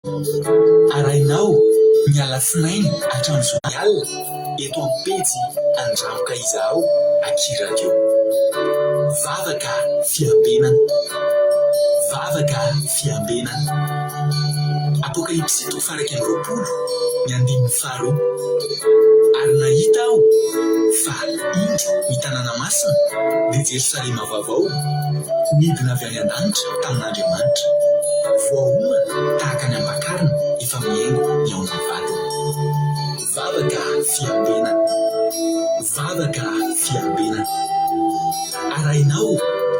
Arainao miala sinainy hatramin'ny zoma alina eto amin'ny pejy Andramoka izaho Akiradio. Vavaka fiambenana. Vavaka fiambenana. Apokalipsy 3:20 ary nahita aho fa indro ny tanàna masina dia Jerosalema vaovao midina avy any an-danitra tamin'Andriamanitra, voahomana tahaka ny ambakarina efa miaingo ny ao amin'ny vatany. Vavaka fiambenana. Vavaka fiambenana. Arainao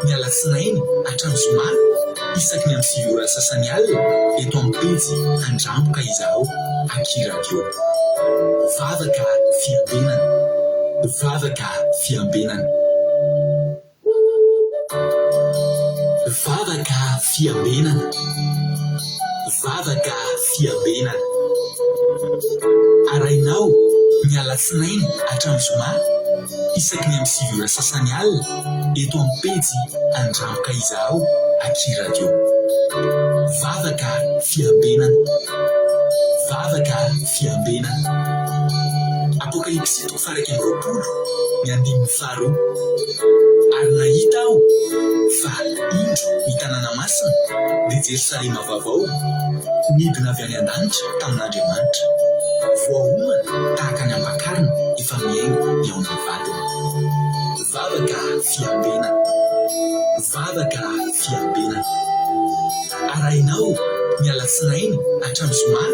miala sinainy hatramin'ny zoma isaky ny amin'ny 7 ora sasany alina eto amin'ny pejy Andramoka izaho Akiradio. Vavaka fiambenana. Vavaka fiambenana. Vavaka fiambenana. Vavaka fiambenana. Arainao miala sinainy hatramin'ny zoma isaky ny amin'ny 7 ora sasany alina eto amin'ny pejy Andramoka izaho Akiradio. Vavaka fiambenana. Vavaka fiambenana. Apokalipsy 3:20 ary nahita aho fa indro ny tanàna masina dia Jerosalema vaovao midina avy any an-danitra tamin'Andriamanitra, voahomana tahaka ny ambakarina efa miaingo ny ao amin'ny vatany. Vavaka fiambenana. Vavaka fiambenana. Arainao miala sinainy hatramin'ny zoma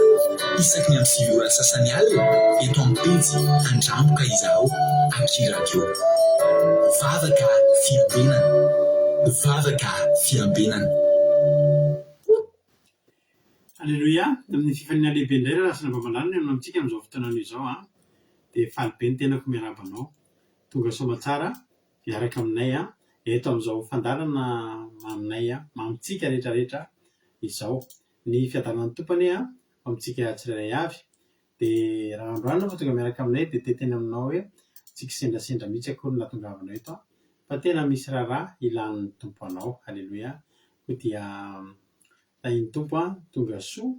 isaky ny amin'ny 7 ora sasany alina eto amin'ny pejy Andramoka izaho Akiradio. Vavaka fiambenana. Vavaka fiambenana. Alleluia. Amin'ny fifaliana lehibe indray rasina bambalanina eo amintsika amin'izao fotoanana izao dia faly be ny tenako miarabanao. Tonga soma tsara miaraka aminay eto amin'izao fandarana aminay amintsika rehetrarehetra izao. Ny fiadanan'ny tompony amintsika tsirairay avy dia raha androany fa tonga miaraka aminay dia teteny aminao hoe tsika sendrasendra mihitsy akory nahatongavanao eto fa tena misy raharaha ilan'ny tompo anao. Alleluia. Koa dia tahin'ny tompo tonga soa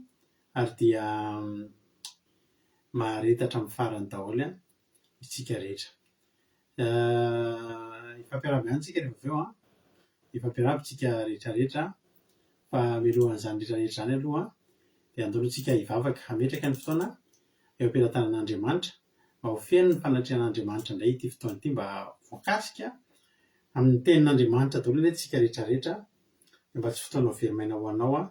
ary dia maharetatra amin'ny farany daholo isika rehetra. Ifampiarahaba ihany tsika rehefa avy eo ifampiarahaba tsika rehetrarehetra fa milohan'izany rehetrarehetra izany aloha dia andalovitsika hivavaka hametraka ny fotoana eo am-pelatanan'Andriamanitra mba ho feno ny fanatrehan'Andriamanitra indray ity fotoana ity, mba voakasika amin'ny tenin'Andriamanitra daholo ilay tsika rehetrarehetra mba tsy fotoana verimaina ho anao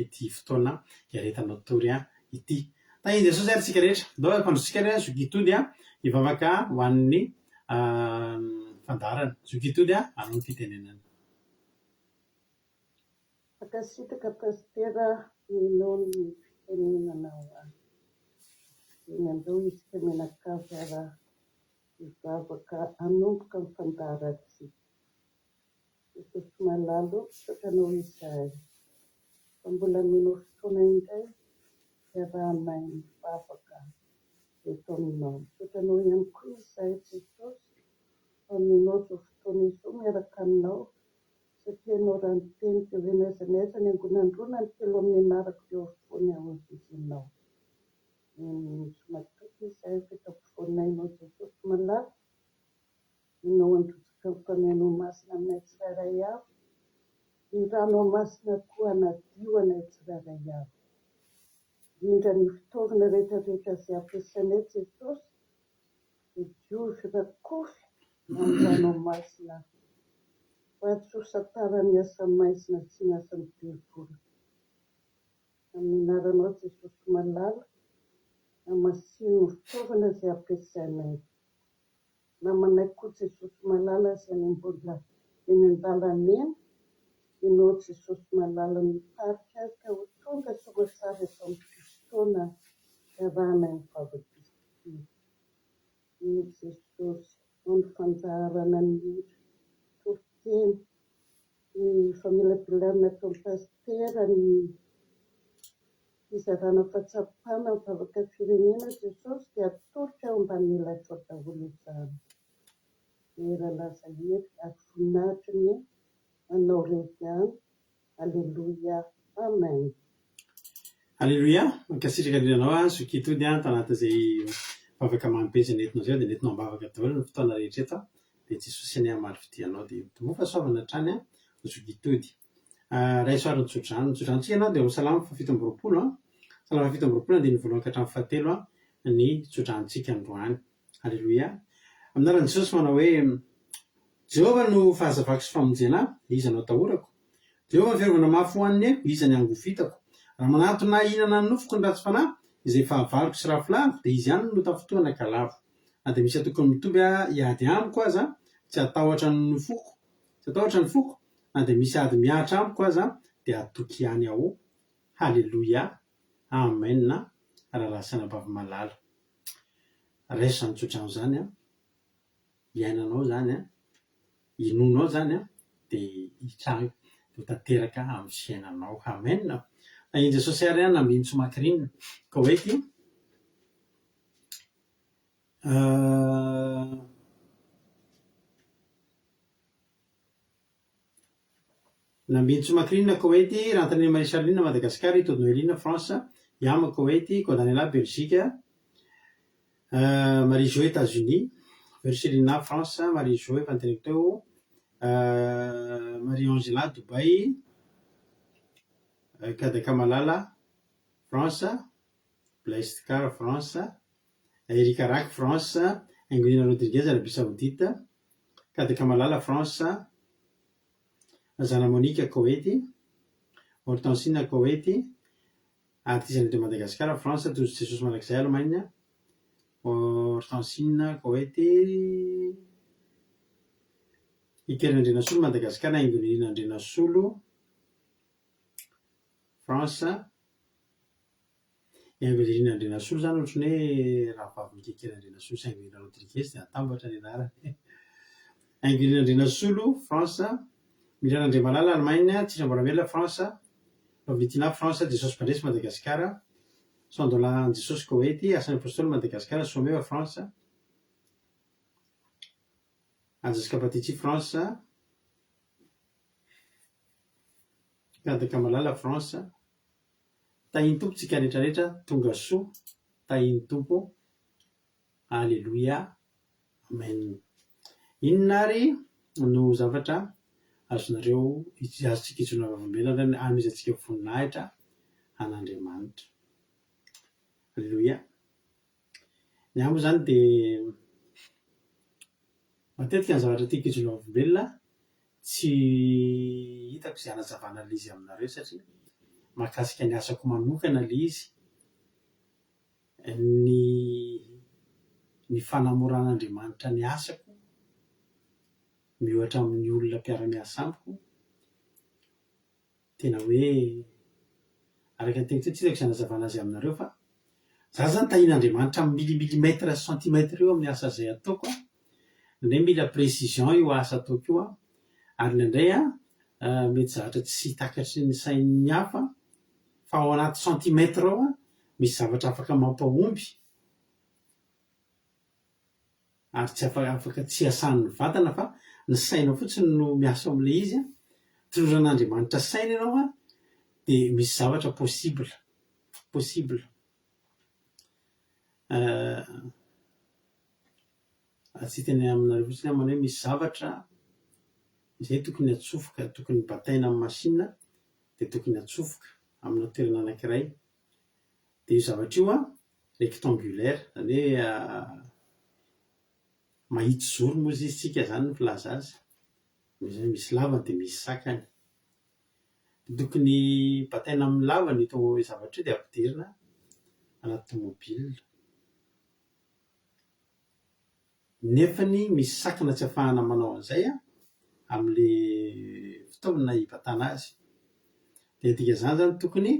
ity fotoana iaretanao tory ity. Tahian Jesosy ary tsika rehetra ndao ampandrotsika ary zokitody hivavaka ho an'ny fandarana. Zokitody anao ny fitenenana. Akasitaka pastera minao ny fitenenanao eny andao isika menakavy ara hivavaka hanomboka amin'ny fandarantsika. Jesosy malalo sotranao izahay fa mbola minao fotoana indray iarahanay mivavaka eto aminao. Sotranao ihany koa izahay Jesosy fa minao zao fotoana izao miaraka aminao satria ianao raha ny teny dia hoe n'aiza n'aiza ny angonandrona ny telo amin'ny anarako dia afovoany aho azizinao. Somatoky izahay fitapovoanainao Jesosy malalo minao androtsika ny mpamianao masina aminay tsirairay avy, ny rano masina koa anadio anay tsirairay avy. Indra ny fitaovana rehetrarehetra izay ampiasainay Jesosy dia diovy rakofy amin'ny rano masina fa tsy ho satara ny asa maizina sy ny asa mibevoly. Amin'ny anaranao Jesosy malala namasino ny fitaovana izay ampiasainay. Namanay koa Jesosy malala izay ny mbola eny an-dalana eny, ianao Jesosy malala mitarika azy ka ho tonga soa tsara eto amin'ity fotoana iarahanay mivavaka ity. Ny Jesosy no ny fanjaharana ny toriteny, ny famelabelanana atao ny pastera, ny fizarana fahatsapana mivavaka firenena Jesosy dia atolotra ao ambanin'n'elatrao daholo izany. Era laza hery ary voninahitra ny manao rehetra ihany. Alleluia. Amen. Alleloia, mankasitraka andrinanao sokitody tanatin'izay bavaka mampetsy nentinao zay dia nentinao mbavaka daholo ny fotoana rehetra eto dia Jesosy ny amaly fidianao dia tomofa soavana hatrany sokitody. Raisoariny tsodrano ianao dia salama fafito amby roapolo salama fafito amby roapolo andiny voalohany ka hatramin'ny fahatelo ny tsodrantsika androany. Alleloia. Aminaran'i Jesosy manao hoe Jehovah no fahazavako sy famonjena iza no atahorako. Jehovah ny fiarovana mafy ho an'ny aiko, iza ny angofitako. Raha manatona hihinana ny nofoko ny ratsy fanahy izay fahavaloko sy rafolavo dia izy ihany no tafotoana ka lavo. Na dia misy atokony mitovy hiady amiko aza tsy atahotra ny nofoko, tsy atahotra ny foko, na dia misy ady miahatra amiko aza dia atoky ihany aho. Halleloia. Amen. Rahalasana bavy malala. Raiso zany tsodrano zany iainanao zany inonao zany dia hitranga dia tanteraka amin'ny fiainanao. Amen. Na in Jesosy ary nambiany tsomakirinina ka hoe ty nambiany tsomakirinina ka hoe ty Rantaniny Marie Charline Madagasikara, Hitody Noelina France, Yama Koweït, Kodanela Belgique, Marie-Jo États-Unis, Verselina France, Marie-Jo Vantenecteo, Marie-Angela Dubaï, Kadaka Malala France, Blaise Car France, Erika Rak France, Angelina Rodriguez Arabie Saoudite, Kadaka Malala France, Zana Monique Koweït, Hortensine Koweït, artiste de Madagascar France, tous Jesosy manakizay Allemagne, Hortensine Koweït, Ikerina Andrinasolo Madagascar, Angelina Andrinasolo France, Angelina Andrinasolo zany ohatrany hoe raha vavy Ikerina Andrinasolo sy Angelina Rodriguez dia atambatra ny anarany. Angelina Andrinasolo France, Milana Andriamalala Allemagne, Tsira Mbolamela France, Lovitina France, Jesosy Mpandresy Madagascar, Sandola Jesosy Koweït, Asany Apôstôly Madagascar, Someva France, Anjasika Patitsy France, Kadaka Malala France, tahiny tompo tsika rehetrarehetra, tonga soa, tahiny tompo. Alleluia. Amen. Inona ary no zavatra azonareo azontsika itsona vavambelana amizatsika voninahitra an'Andriamanitra. Alleluia. Ny amiko zany dia matetika ny zavatra tiako itsona vavambelona tsy hitako izay hanazavana ilay izy aminareo satria mahakasika ny asako manokana ilay izy, ny fanamoran'Andriamanitra ny asako miohatra amin'ny olona mpiara-miasa amiko. Tena hoe araka ny teniko tsy hitako izay hanazavana azy aminareo fa za zany tahian'Andriamanitra amin'ny millimètre sy centimètre eo amin'ny asa izay ataoko indray mila précision io asa ataoko io ary indraindray mety zavatra tsy takatry ny sain'ny hafa fa ao anaty centimètre ao misy zavatra afaka mampahomby ary tsy afaka tsy asan'ny vatana fa ny saina fotsiny no miasa amin'ilay izy. Toloran'Andriamanitra saina ianao dia misy zavatra possible. Tsy teny aminareo fotsiny manao hoe misy zavatra izay tokony atsofoka, tokony bataina amin'ny masinina dia tokony atsofoka amina toerana anankiray. Dia io zavatra io rectangulaire, zany hoe mahitsy zoro moa izy tsika zany ny filaza azy. Misy lavany dia misy sakany. Tokony bataina amin'ny lavany ito zavatra io dia ampidirina anaty tomobile. Nefany misy sakana tsy ahafahana manao an'izay amin'ilay fitaovana hibatana azy. Dia dikan'izany zany tokony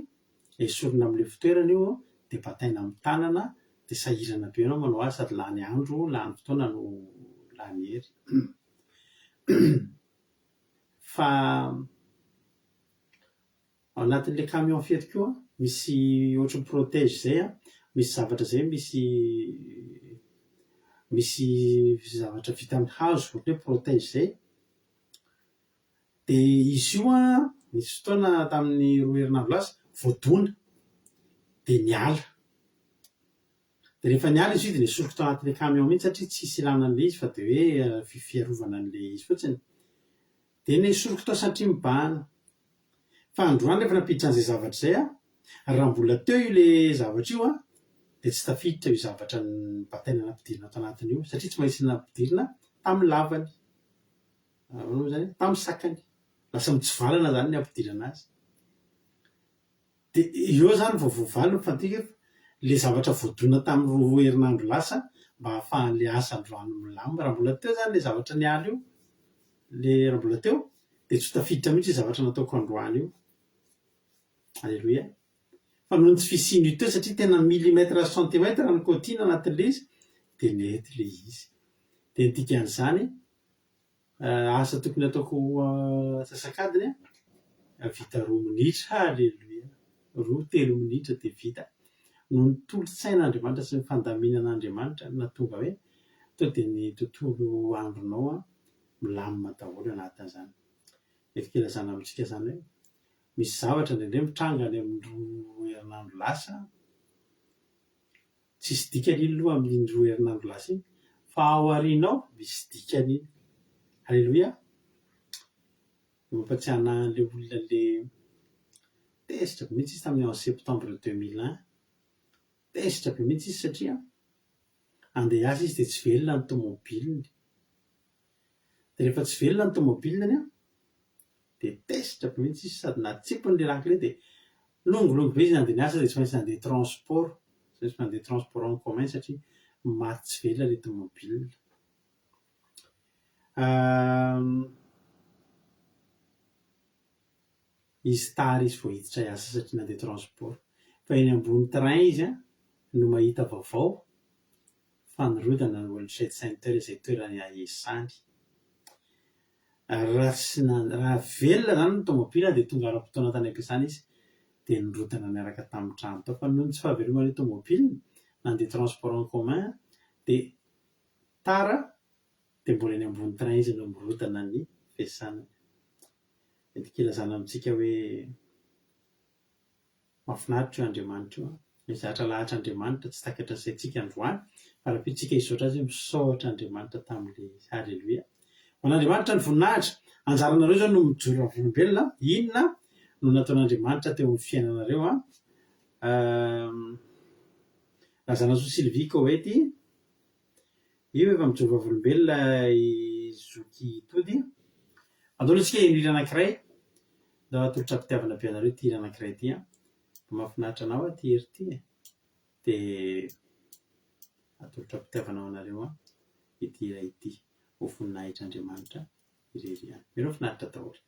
esorina amin'ilay fitoerana io dia bataina amin'ny tanana dia sahirana be ianao manao azy sady lany andro, lany fotoana no lany hery. Fa ao anatin'ilay camion fentiko io misy ohatran'ny protège izay misy zavatra izay misy zavatra vita amin'ny hazo ohatran'ny hoe protège izay. Dia izy io misy fotoana tamin'ny roa herinandro lasa voadona dia ny ala. Dia rehefa ny ala izy io dia nisoroka tao anatin'ilay camion mihitsy satria tsisy ilana an'ilay izy fa dia hoe fiarovana an'ilay izy fotsiny. Dia nisoroka tao satria mibahana. Fa androany rehefa nampiditra an'izay zavatra izay raha mbola teo io ilay zavatra io dia tsy tafiditra io zavatra ny bataina nampidirina ato anatin'io satria tsy maintsy nampidirina tamin'ny lavany. Moa zany tamin'ny sakany. Lasa mitsivalana zany ny ampidirana azy. Dia eo zany vao voavaly fantika ilay zavatra voadona tamin'ny roa herinandro lasa mba hahafahan'ilay asa androany milamina. Raha mbola teo zany ilay zavatra niala io, raha mbola teo dia tsy tafiditra mihitsy zavatra nataoko androany io. Alleloia. Fa noho ny tsy fisiany teo satria tena millimètre centimètre ny côtine anatin'ilay izy dia nety ilay izy. Dia ny dikan'izany asa tokony ataoko sasakadiny vita 2 minitra. Alleloia. 2-3 minitra dia vita. Noho ny tolo-tsain'Andriamanitra sy ny fandaminan'Andriamanitra nahatonga hoe tonga dia ny tontolo andronao milamina daholo anatin'izany. Eto ilazana amintsika zany hoe misy zavatra indraindray mitranga any amin'ny 2 herinandro lasa. Tsisy dikany iny aloha amin'ny 2 herinandro lasa iny fa ao aorianao misy dikany iny. Alleloia. Mampatsiahy anahy an'ilay olona ilay tesitra be mihitsy izy tamin'ny 11 septembre 2001. Tesitra be mihitsy izy satria andeha hiasa izy dia tsy velona ny tômôbiliny. Dia rehefa tsy velona ny tômôbiliny dia tesitra be mihitsy izy sady natsipony ilay lakile dia longolongo be izy nandeha niasa dia tsy maintsy nandeha transport. Tsy maintsy mandeha transport en commun satria maty tsy velona ilay tômôbiliny. Izy tara izy vao hiditra hiasa satria nandeha transport. Fa eny ambony train izy no mahita vaovao fanorodana ny World Trade Center izay toerana iasany. Raha velona zany ny tômôbila dia tonga ara-potoana tany am-piasana izy dia nirodana niaraka tamin'ny trano tao. Fa noho ny tsy fahaveloman'ilay tômôbiliny nandeha transport en commun dia tara dia mbola eny ambony train izy no mirodana ny fiasana. Endrika ilazana amintsika hoe mahafinaritra io Andriamanitra io. Mizatra lahatra Andriamanitra tsy takatra izay tsika androany fa raha tsika hisaotra azy misaotra Andriamanitra tamin'ilay izy. Alleloia. Ho an'Andriamanitra ny voninahitra. Anjaranareo zany no mijoro volombelona. Inona no nataon'Andriamanitra teo amin'ny fiainanareo lazana soa Sylvie Koety io efa mijoro volombelona izoky tody. Andolo antsika hira anankiray ndao atolotra mpitiavana be anareo ty hira anankiray ty mahafinaritra anao ty hery ty dia atolotra mpitiavana anareo ity hira ity ho voninahitr'Andriamanitra ireriany. Mino finaritra daholo.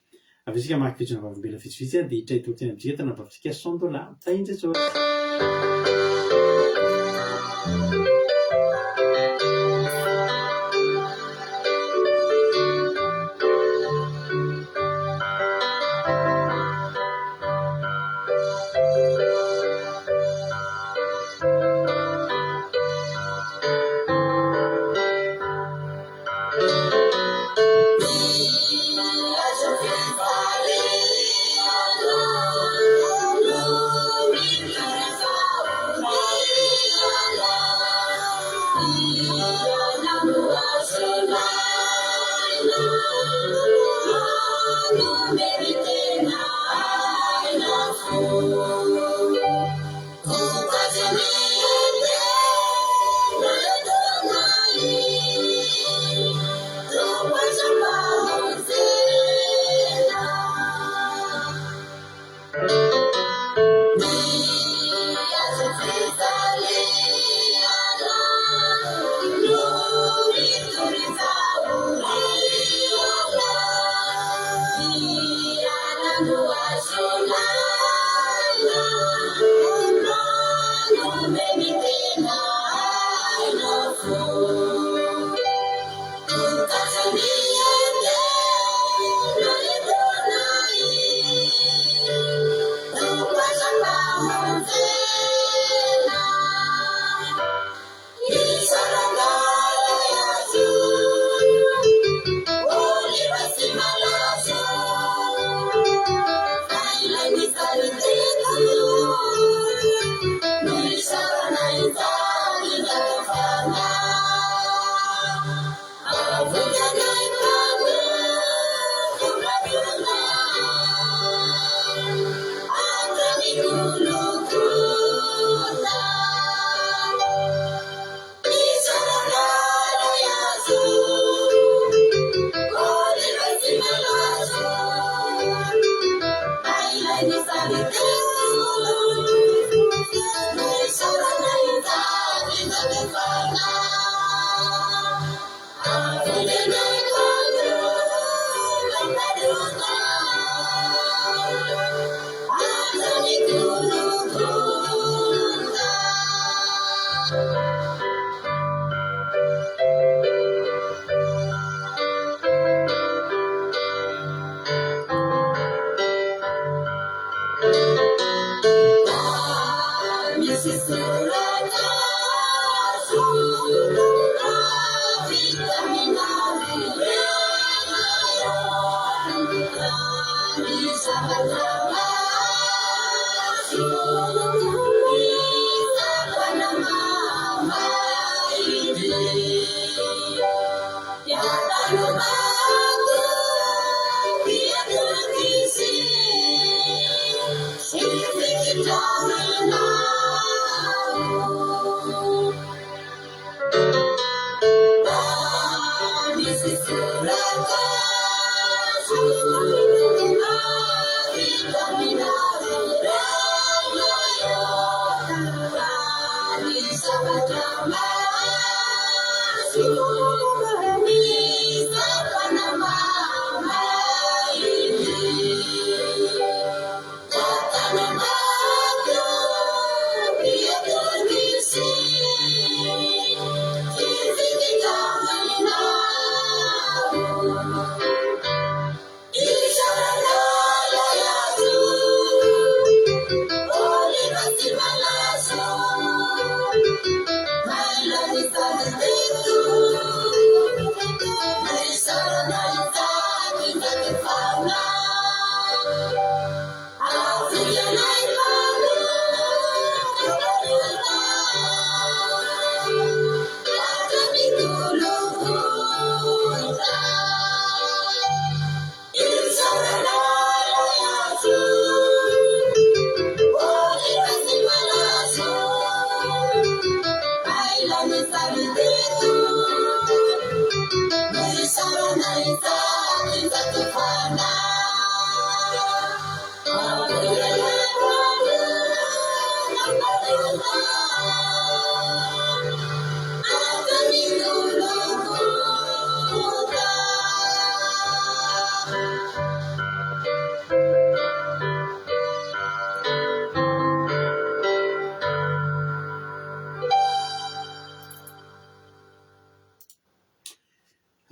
Avy isika mankivitsina vavombela vitsivitsy dia hitra hitoloteny amintsika tanabavisika $100 tahinjetsora.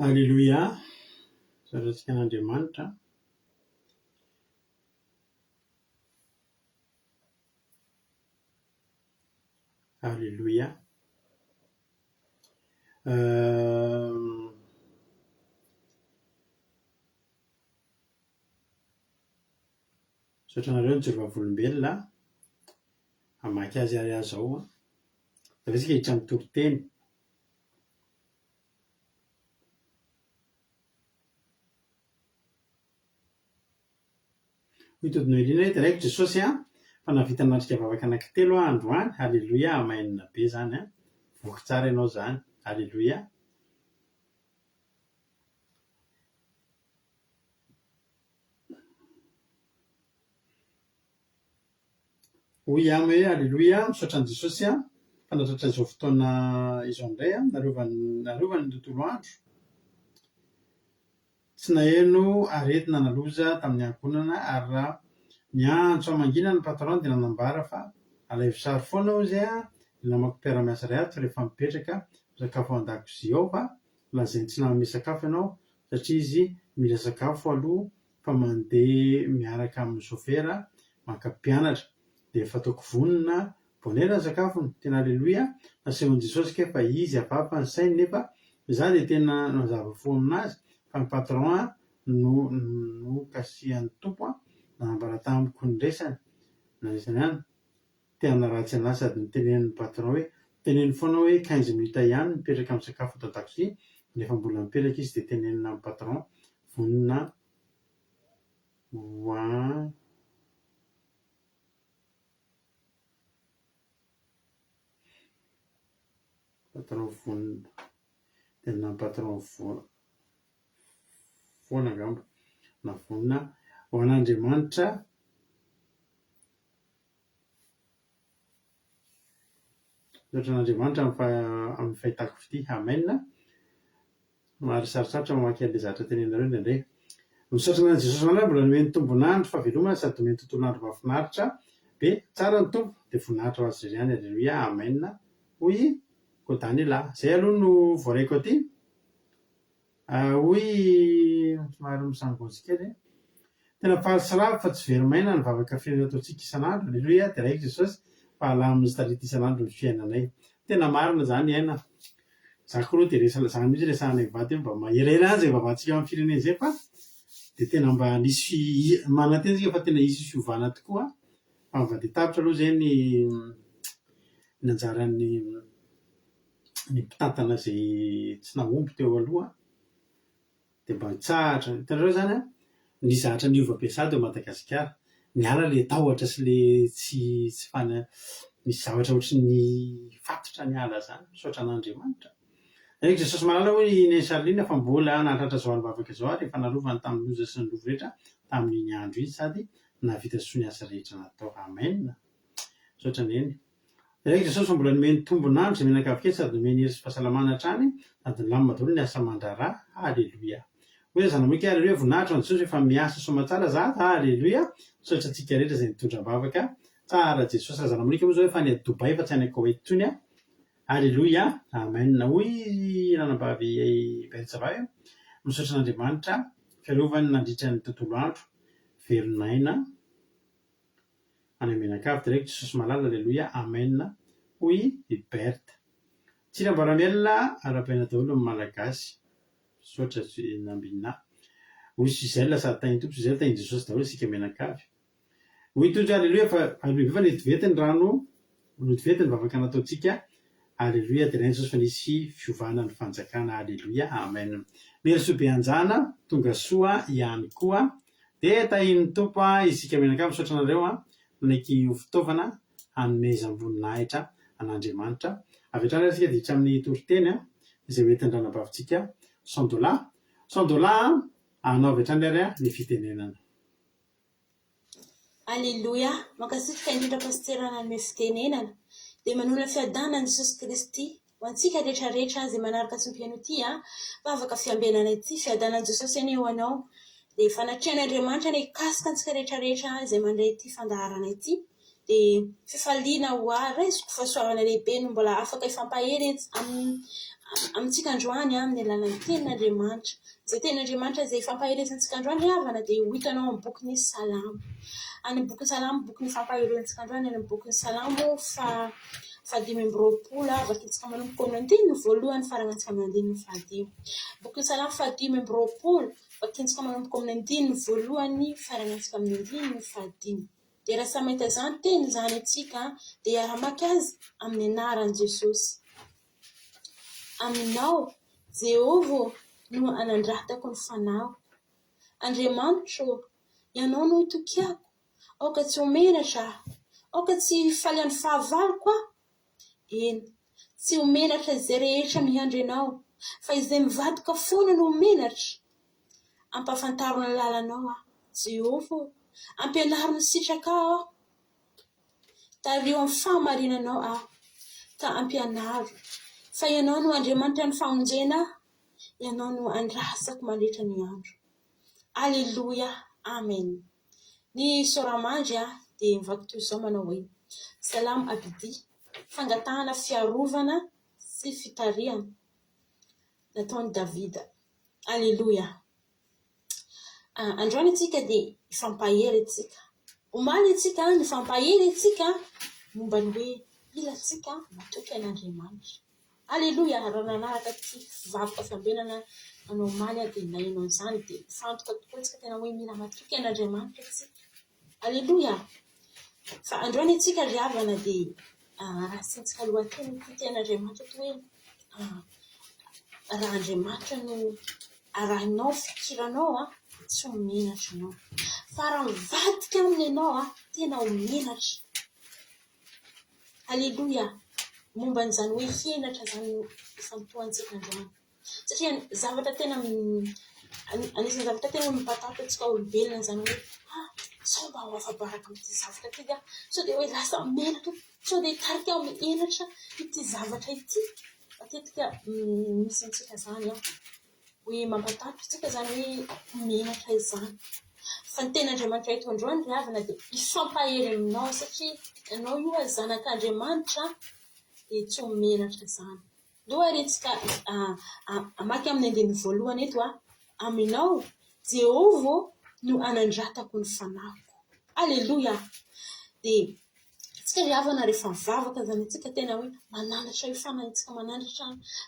Alleloia, saratsika an'Andriamanitra. Alleloia. Saotra anareo ny Jehovah-volombelona hamaky azy ary azy ao. Zavatra isika hiditra amin'ny toriteny. Mitodino indrindra eto raiko Jesosy fa nahavita natrika vavaka anankitelo androany. Alleloia, amainina be zany voky tsara ianao zany. Alleloia. Hoy amy hoe alleloia, misaotra an' Jesosy fa natratra izao fotoana izao indray narovany ny tontolo andro. Tsy naheno aretina naloza tamin'ny ankonana, ary raha niantso amangina ny patron dia nanambara fa alaivo sary foana ao izay ny namako mpiara-miasa iray ato rehefa mipetraka misakafo ao an-dakozia ao, fa lazainy tsy namanome sakafo ianao satria izy mila sakafo aloha fa mandeha miaraka amin'ny sofera maka mpianatra. Dia efa ataoko vonona bonera ny sakafony. Tena alleloia, nasehon'i Jesosy ke fa izy hafahafa ny sainy, nefa izaho dia tena mazava fo aminazy fa ny patron no kasihan'ny tompo nanambara tamiko ny resany. Nanisany ihany te-hana ratsy anahy sady nitenen'ny patron hoe teneny foana hoe 15 minutes ihany mipetraka amin'ny sakafo ato an-dakozia. Nefa mbola mipetraka izy dia tenenina amin'ny patron vonona patron vonona tenenina amin'ny patron foana angamba na vonona ho an'Andriamanitra. Misaotra an'Andriamanitra amin'ny fahitako fity. Amen. Maro sarotsarotra mamaky an'ilay zavatra tenenareo indraindray. Misaotra an'i Jesosy manao mbola nomeny tombonandro fahavelomana sady nomeny tontolo andro mahafinaritra be. Tsara ny tompo dia voninahitra ho azy izy ihany. Alleloia. Amen. hoy Kodanyla zay aloha no voaraiko aty hoy somary misangonsikely tena fahasalava fa tsy verimaina ny vavaka fiainana ataontsika isan'andro aleloia dia raiko Jesosy fa alamin'ny starity isan'andro ny fiainanay tena marina zany aina za koa aloha dia za mihitsy resahanay vady mba mahirahira azy vavantsika amin'ny firenena izay fa dia tena mba nisy manantena tsika fa tena hisy fiovana tokoa fa mivady tapitra aloha zay ny anjaran'ny mpitantana zay tsy nahomby teo aloha dia mba hitsahatra hitanareo zany nizahatra ny ova-piasady eo Madagasikara niala le tahotra sy le tsy misy zavatra ohatry ny fatotra niala zany misaotra an'Andriamanitra raiko Jesosy malala hoe iny Salina fa mbola nahatratra zao anybavaka zao ary efa narovana tamin'ny loza sy ny lovo rehetra tamin'iny andro iny sady navita soa ny asa rehetra natao amen misaotra ny eny raiko Jesosy mbola nomeny tombonandro zay menakavy sady nomeny hery sy fahasalamana hatrany sady nilamina daholo ny asa aman-draharaha haleloia hoe zanamoika haleloia voninahitra ny Jesosy efa miasa somatsara za haleloia misaotra antsika rehetra izay nitondra-bavaka tsara Jesosy raha zanamonika moa zao efa any Dubai fa tsy any Koweït tsony haleloia amen hoy ranambavy Bertsavayo misaotra an'Andriamanitra fiarovany nandritra ny tontolo andro verinaina any menakavy dia raiko Jesosy malala haleloia amen hoy Berta tsiram-baramelona ara-paina daholo amin'ny malagasy misaotra nambina hoy Suzelle sady tainy tompo Suzelle tainy Jesosy daholo isika menakavy hoy tondra haleloia fa aleluia nitovety ny rano nitovety ny vavaka nataontsika haleloia dia rainy Jesosy fa nisy fiovana ny fanjakana haleloia amen mery soa be anjana tonga soa ihany koa dia tahiny tompo isika menakavy misaotra anareo manaiky ho fitaovana hanomezam-boninahitra an'Andriamanitra avy hatrany isika dia hatramin'ny toriteny izay ho entin'ny ranambavintsika $100 anao avy hatrany ary ny fitenenana Alleluia, makasitrika indrindra pasterana hanome fitenenana dia manona fiadanana Jesosy Kristy ho antsika rehetrarehetra izay manaraka sompiano ity fa afaka fiambenana ity fiadanana Jesosy eny eo anao dia fanatrehan'Andriamanitra ny kasika antsika rehetrarehetra izay mandray ity fandaharana ity dia fifaliana ho raisiko fahasoavana lehibe no mbola afaka ifampahery amintsika androany amin'ny alalan'ny tenin'Andriamanitra izay tenin'Andriamanitra izay ifampaherezintsika androany havana dia ho hitanao amin'ny bokin'ny Salamo any bokin'ny Salamo bokin'ny fampaherentsika androany any bokin'ny Salamo fa 5:20 avakintsika manomboka amin'ny andininy voalohany faranantsika amin'ny andininy fahadimy bokin'ny Salamo 5:20 avakintsika manomboka amin'ny andininy voalohany faranantsika amin'ny andininy fahadimy dia raha samy mahita izany teny izany antsika dia hiara-maka azy amin'ny anaran'i Jesosy aminao Jehova no anandrahtako ny fanao Andriamanitra ianao no itokiako aoka tsy homenatra aoka tsy falian'ny fahavaloko eny tsy homenatra izay rehetra mihandro ianao fa izay mivadika foana no homenatra ampafantarona ny lalanao Jehova ampianaro ny sitraka tario amin'ny fahamarinanao ka ampianaro fa ianao no Andriamanitra ny famonjena ianao no andrasako mandritra ny andro Alleluia amen ny soramandry dia mivaky toy izao manao hoe Salamo Abidi fangatahana fiarovana sy fitariana nataony Davida Alleluia androany antsika dia ifampahery antsika omaly antsika ny ifampahery antsika momba ny hoe ila antsika matoky an'Andriamanitra Alleluia raha nanaraka ty vakoka fiambenana anao omaly dia nainao an'izany dia fantoka tokoa antsika tena hoe mila matoky an'Andriamanitra antsika Alleluia fa androany antsika ry havana dia asiantsika lohateny ity tenin'Andriamanitra toy hoe raha Andriamanitra no arahinao fikiranao tsy homenatra anao fa raha mivadika aminy ianao tena homenatra Alleluia momba n'izany hoe henatra zany famtohantsika androany satria zavatra tena anisan'ny zavatra tena mipatahotra antsika olombelona zany hoe sao mba ho afabaraka amin'ity zavatra ity sao dia hoe lasa menatra sao dia tarika aho mihenatra ity zavatra ity matetika misy antsika zany hoe mampatahotra antsika zany hoe menatra izany fa ny ten'Andriamanitra eto androany ry havana dia ifampahery aminao satria ianao io zanak'Andriamanitra dia tsy homenatra izany. Loha arentsika amaky amin'ny andiny voalohany eto aminao Jehova no anandratako ny fanahiko. Aleloia. Dia tsika ry havana rehefa mivavaka zany antsika tena hoe manandratra io fanantsika, manandratra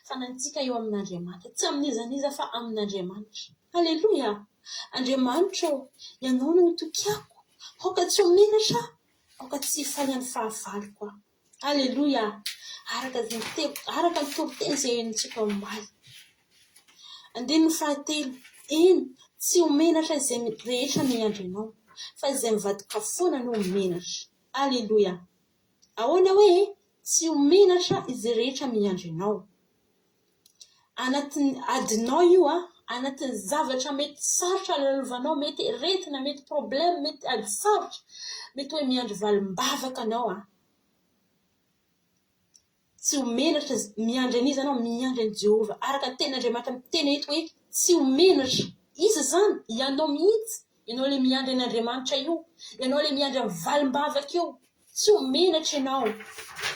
fanantsika eo amin'Andriamanitra. Tsy amin'izaniza fa amin'Andriamanitra. Aleloia. Andriamanitra ianao no itokiako. Aoka tsy homenatra, aoka tsy falian'ny fahavaloko. Aleloia. Araka ny toro-teny izay enitsika omaly. Andininy fahatelo. Eny, tsy homenatra izay rehetra miandry anao, fa izay mivadika foana no homenatra. Aleloia. Ahoana hoe tsy homenatra izay rehetra miandry anao? Anatin'ny adinao io anatin'ny zavatra mety sarotra lalovanao, mety retina, mety problème, mety ady sarotra, mety hoe miandry valim-bavaka anao tsy homenatra miandry an'izy anao, miandry an' Jehova. Araka ny tenin'Andriamanitra miteny eto hoe tsy homenatra. Izy zany ianao mihitsy, ianao le miandry an'Andriamanitra io, ianao le miandry amin'ny valim-bavaka io, tsy homenatra ianao.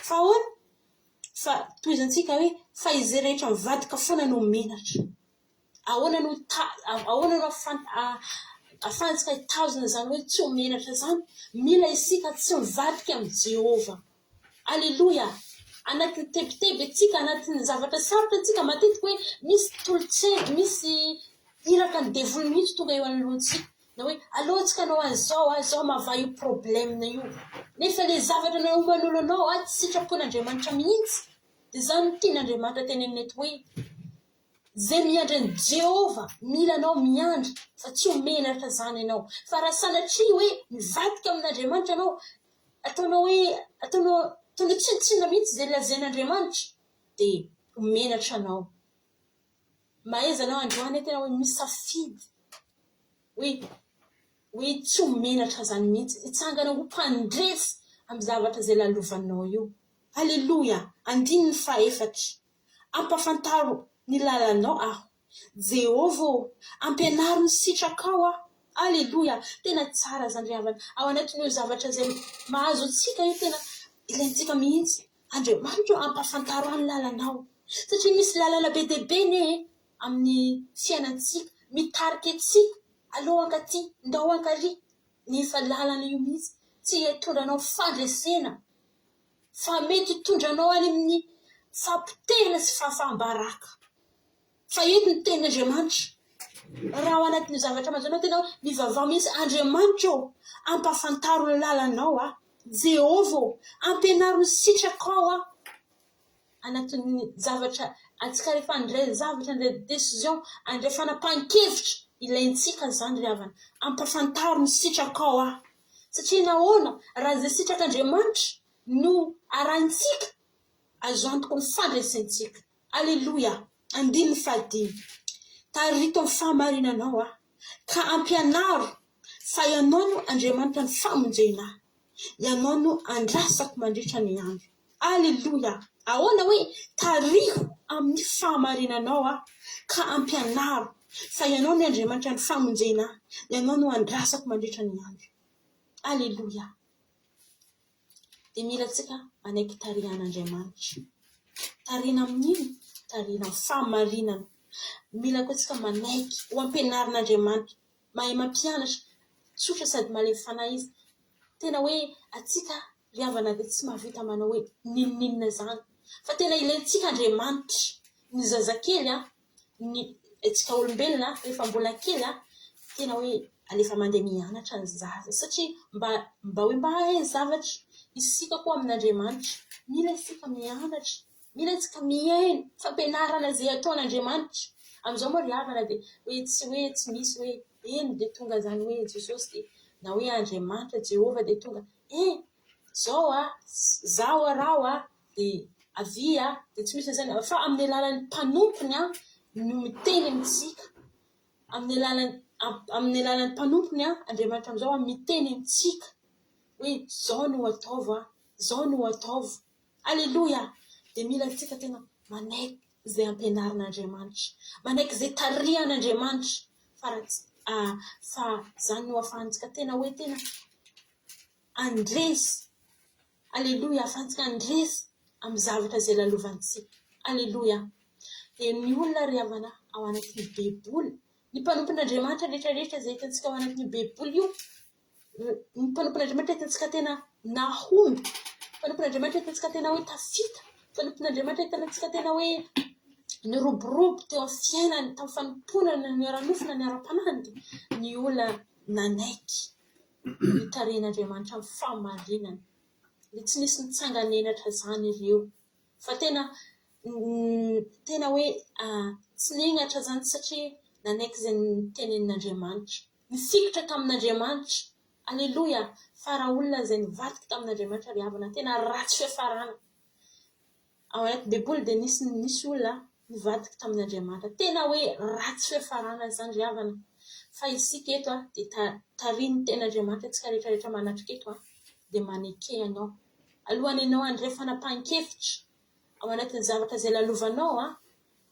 Fa ahoana? Fa toizantsika hoe fa izay rehetra mivadika foana no homenatra. Ahoana no ahafahantsika hitazona zany hoe tsy homenatra zany? Mila isika tsy mivadika amin'ny Jehova. Aleloia. Anatin'ny tebiteby antsika, anatin'ny zavatra sarotra antsika, matetika hoe misy tolotsena, misy iraka ny devily mihitsy tonga eo anoloantsika. Na hoe alohantsika anao azao mavaha io problème io. Nefa le zavatra nanomban'olo anao tsy sitrapon'Andriamanitra mihitsy. Dia izany no tian'Andriamanitra tenenina eto hoe zay miandry an' Jehova, mila anao miandry, fa tsy homenatra zany ianao. Fa raha sanatria hoe mivadika amin'Andriamanitra anao, ataonao tsinotsinoina mihitsy izay lazain'Andriamanitra, dia homenatra anao. Mahaiza anao androany tena hoe misafidy hoe tsy homenatra zany mihitsy, hitsangana ho mpandresy amin'ny zavatra izay lalovanao io. Aleloia. Andininy fahaefatra. Ampafantaro ny lalanao aho. Jehova ampianaro ny sitrakao Aleloia. Tena tsara zany ry havana. Ao anatin'io zavatra izay mahazo antsika io tena ilaintsika mihitsy. Andriamanitra ampafantaro ny lalanao. Satria misy lalana be dia be amin'ny fiainantsika, mitarika antsika aloha aty, ndao ankary. Nefa lalana io mihitsy tsy hitondranao fandresena, fa mety hitondranao any amin'ny fampitehana sy fahasambaraka. Fa eto ny tenin'Andriamanitra. Raha ao anatin'ny zavatra mazanao tena mivavao mihitsy, Andriamanitra ampafantaro ny lalanao Jehova ampianaro ny sitrakao anatin'ny zavatra antsika rehefa andray zavatra, andray décision, andray fanapahan-kevitra ilaintsika zany ry havana. Ampafantaro ny sitrakao satria nahoana? Raha izay sitrak'Andriamanitra no arantsika, azo antoko ny fandresentsika. Aleloia. Andininy fahadimy. Tarito amin'ny fahamarinanao ka ampianaro fa ianao no Andriamanitra ny famonjena. Ianao no andrasako mandritra ny andro. Aleloia. Ahoana hoe tariho amin'ny fahamarinanao ka ampianaro fa ianao no Andriamanitra ny famonjena. Ianao no andrasako mandritra ny andro. Aleloia. Dia mila tsika manaiky tarihan'Andriamanitra. Tarina amin'ino? Tarina amin'ny fahamarinana. Mila koa tsika manaiky ho ampianarin'Andriamanitra. Mahay mampianatra, tsotra sady malemy fanahy izy. Tena hoe atsika ry havana dia tsy mahavita manao hoe ninonina zany. Fa tena ilaintsika Andriamanitra. Ny zazakely antsika olombelona rehefa mbola kely tena hoe alefa mandeha mianatra ny zaza. Satria mba hahay zavatra isika koa amin'Andriamanitra, mila isika mianatra, mila isika miaino fampianarana izay ataon'Andriamanitra. Amin'izao moa ry havana dia tsy misy hoe eny dia tonga zany hoe Jesosy dia na hoe Andriamanitra Jehova dia tonga zao rao dia avia dia tsy misy zany. Fa amin'ny alalan'ny mpanompony no miteny amintsika. Amin'ny alalan'ny mpanompony Andriamanitra amin'izao miteny amintsika hoe zao no ataova, zao no ataova. Aleloia. Dia mila tsika tena manaiky izay ampianarin'Andriamanitra, manaiky izay tarihan'Andriamanitra. Fa zany no ahafahantsika tena hoe tena andresy. Aleloia. Ahafahantsika andresy amin'ny zavatra izay lalovantsika. Aleloia. Dia ny olona ry havana ao anatin'ny baiboly, ny mpanompon'Andriamanitra rehetrarehetra izay hitantsika ao anatin'ny baiboly io, ny mpanompon'Andriamanitra hitantsika tena nahomby, mpanompon'Andriamanitra hitantsika tena hoe tafita, mpanompon'Andriamanitra hitantsika tena hoe niroborobo teo amin'ny fiainany tamin'ny fanomponana ny ara-nofona ny ara-panahiny, ny olona nanaiky nitaren'Andriamanitra amin'ny fahamarinana. Tsy nisy nitsanganenatra izany ireo, fa tena hoe tsy nihinatra izany satria nanaiky izay nitenenin'Andriamanitra, nifikitra tamin'Andriamanitra. Aleloia. Fa raha olona izay nivadika tamin'Andriamanitra ry havana, tena ratsy fiafarana. Ao anaty baiboly dia nisy olona nivadika tamin'Andriamanitra, tena hoe ratsy fiafarana izany ry havana. Fa isika eto dia tariny ten'Andriamanitra antsika rehetrarehetra manatrika eto dia maneke anao. Alohan'ny ianao handray fanapahan-kevitra ao anatin'ny zavatra izay lalovanao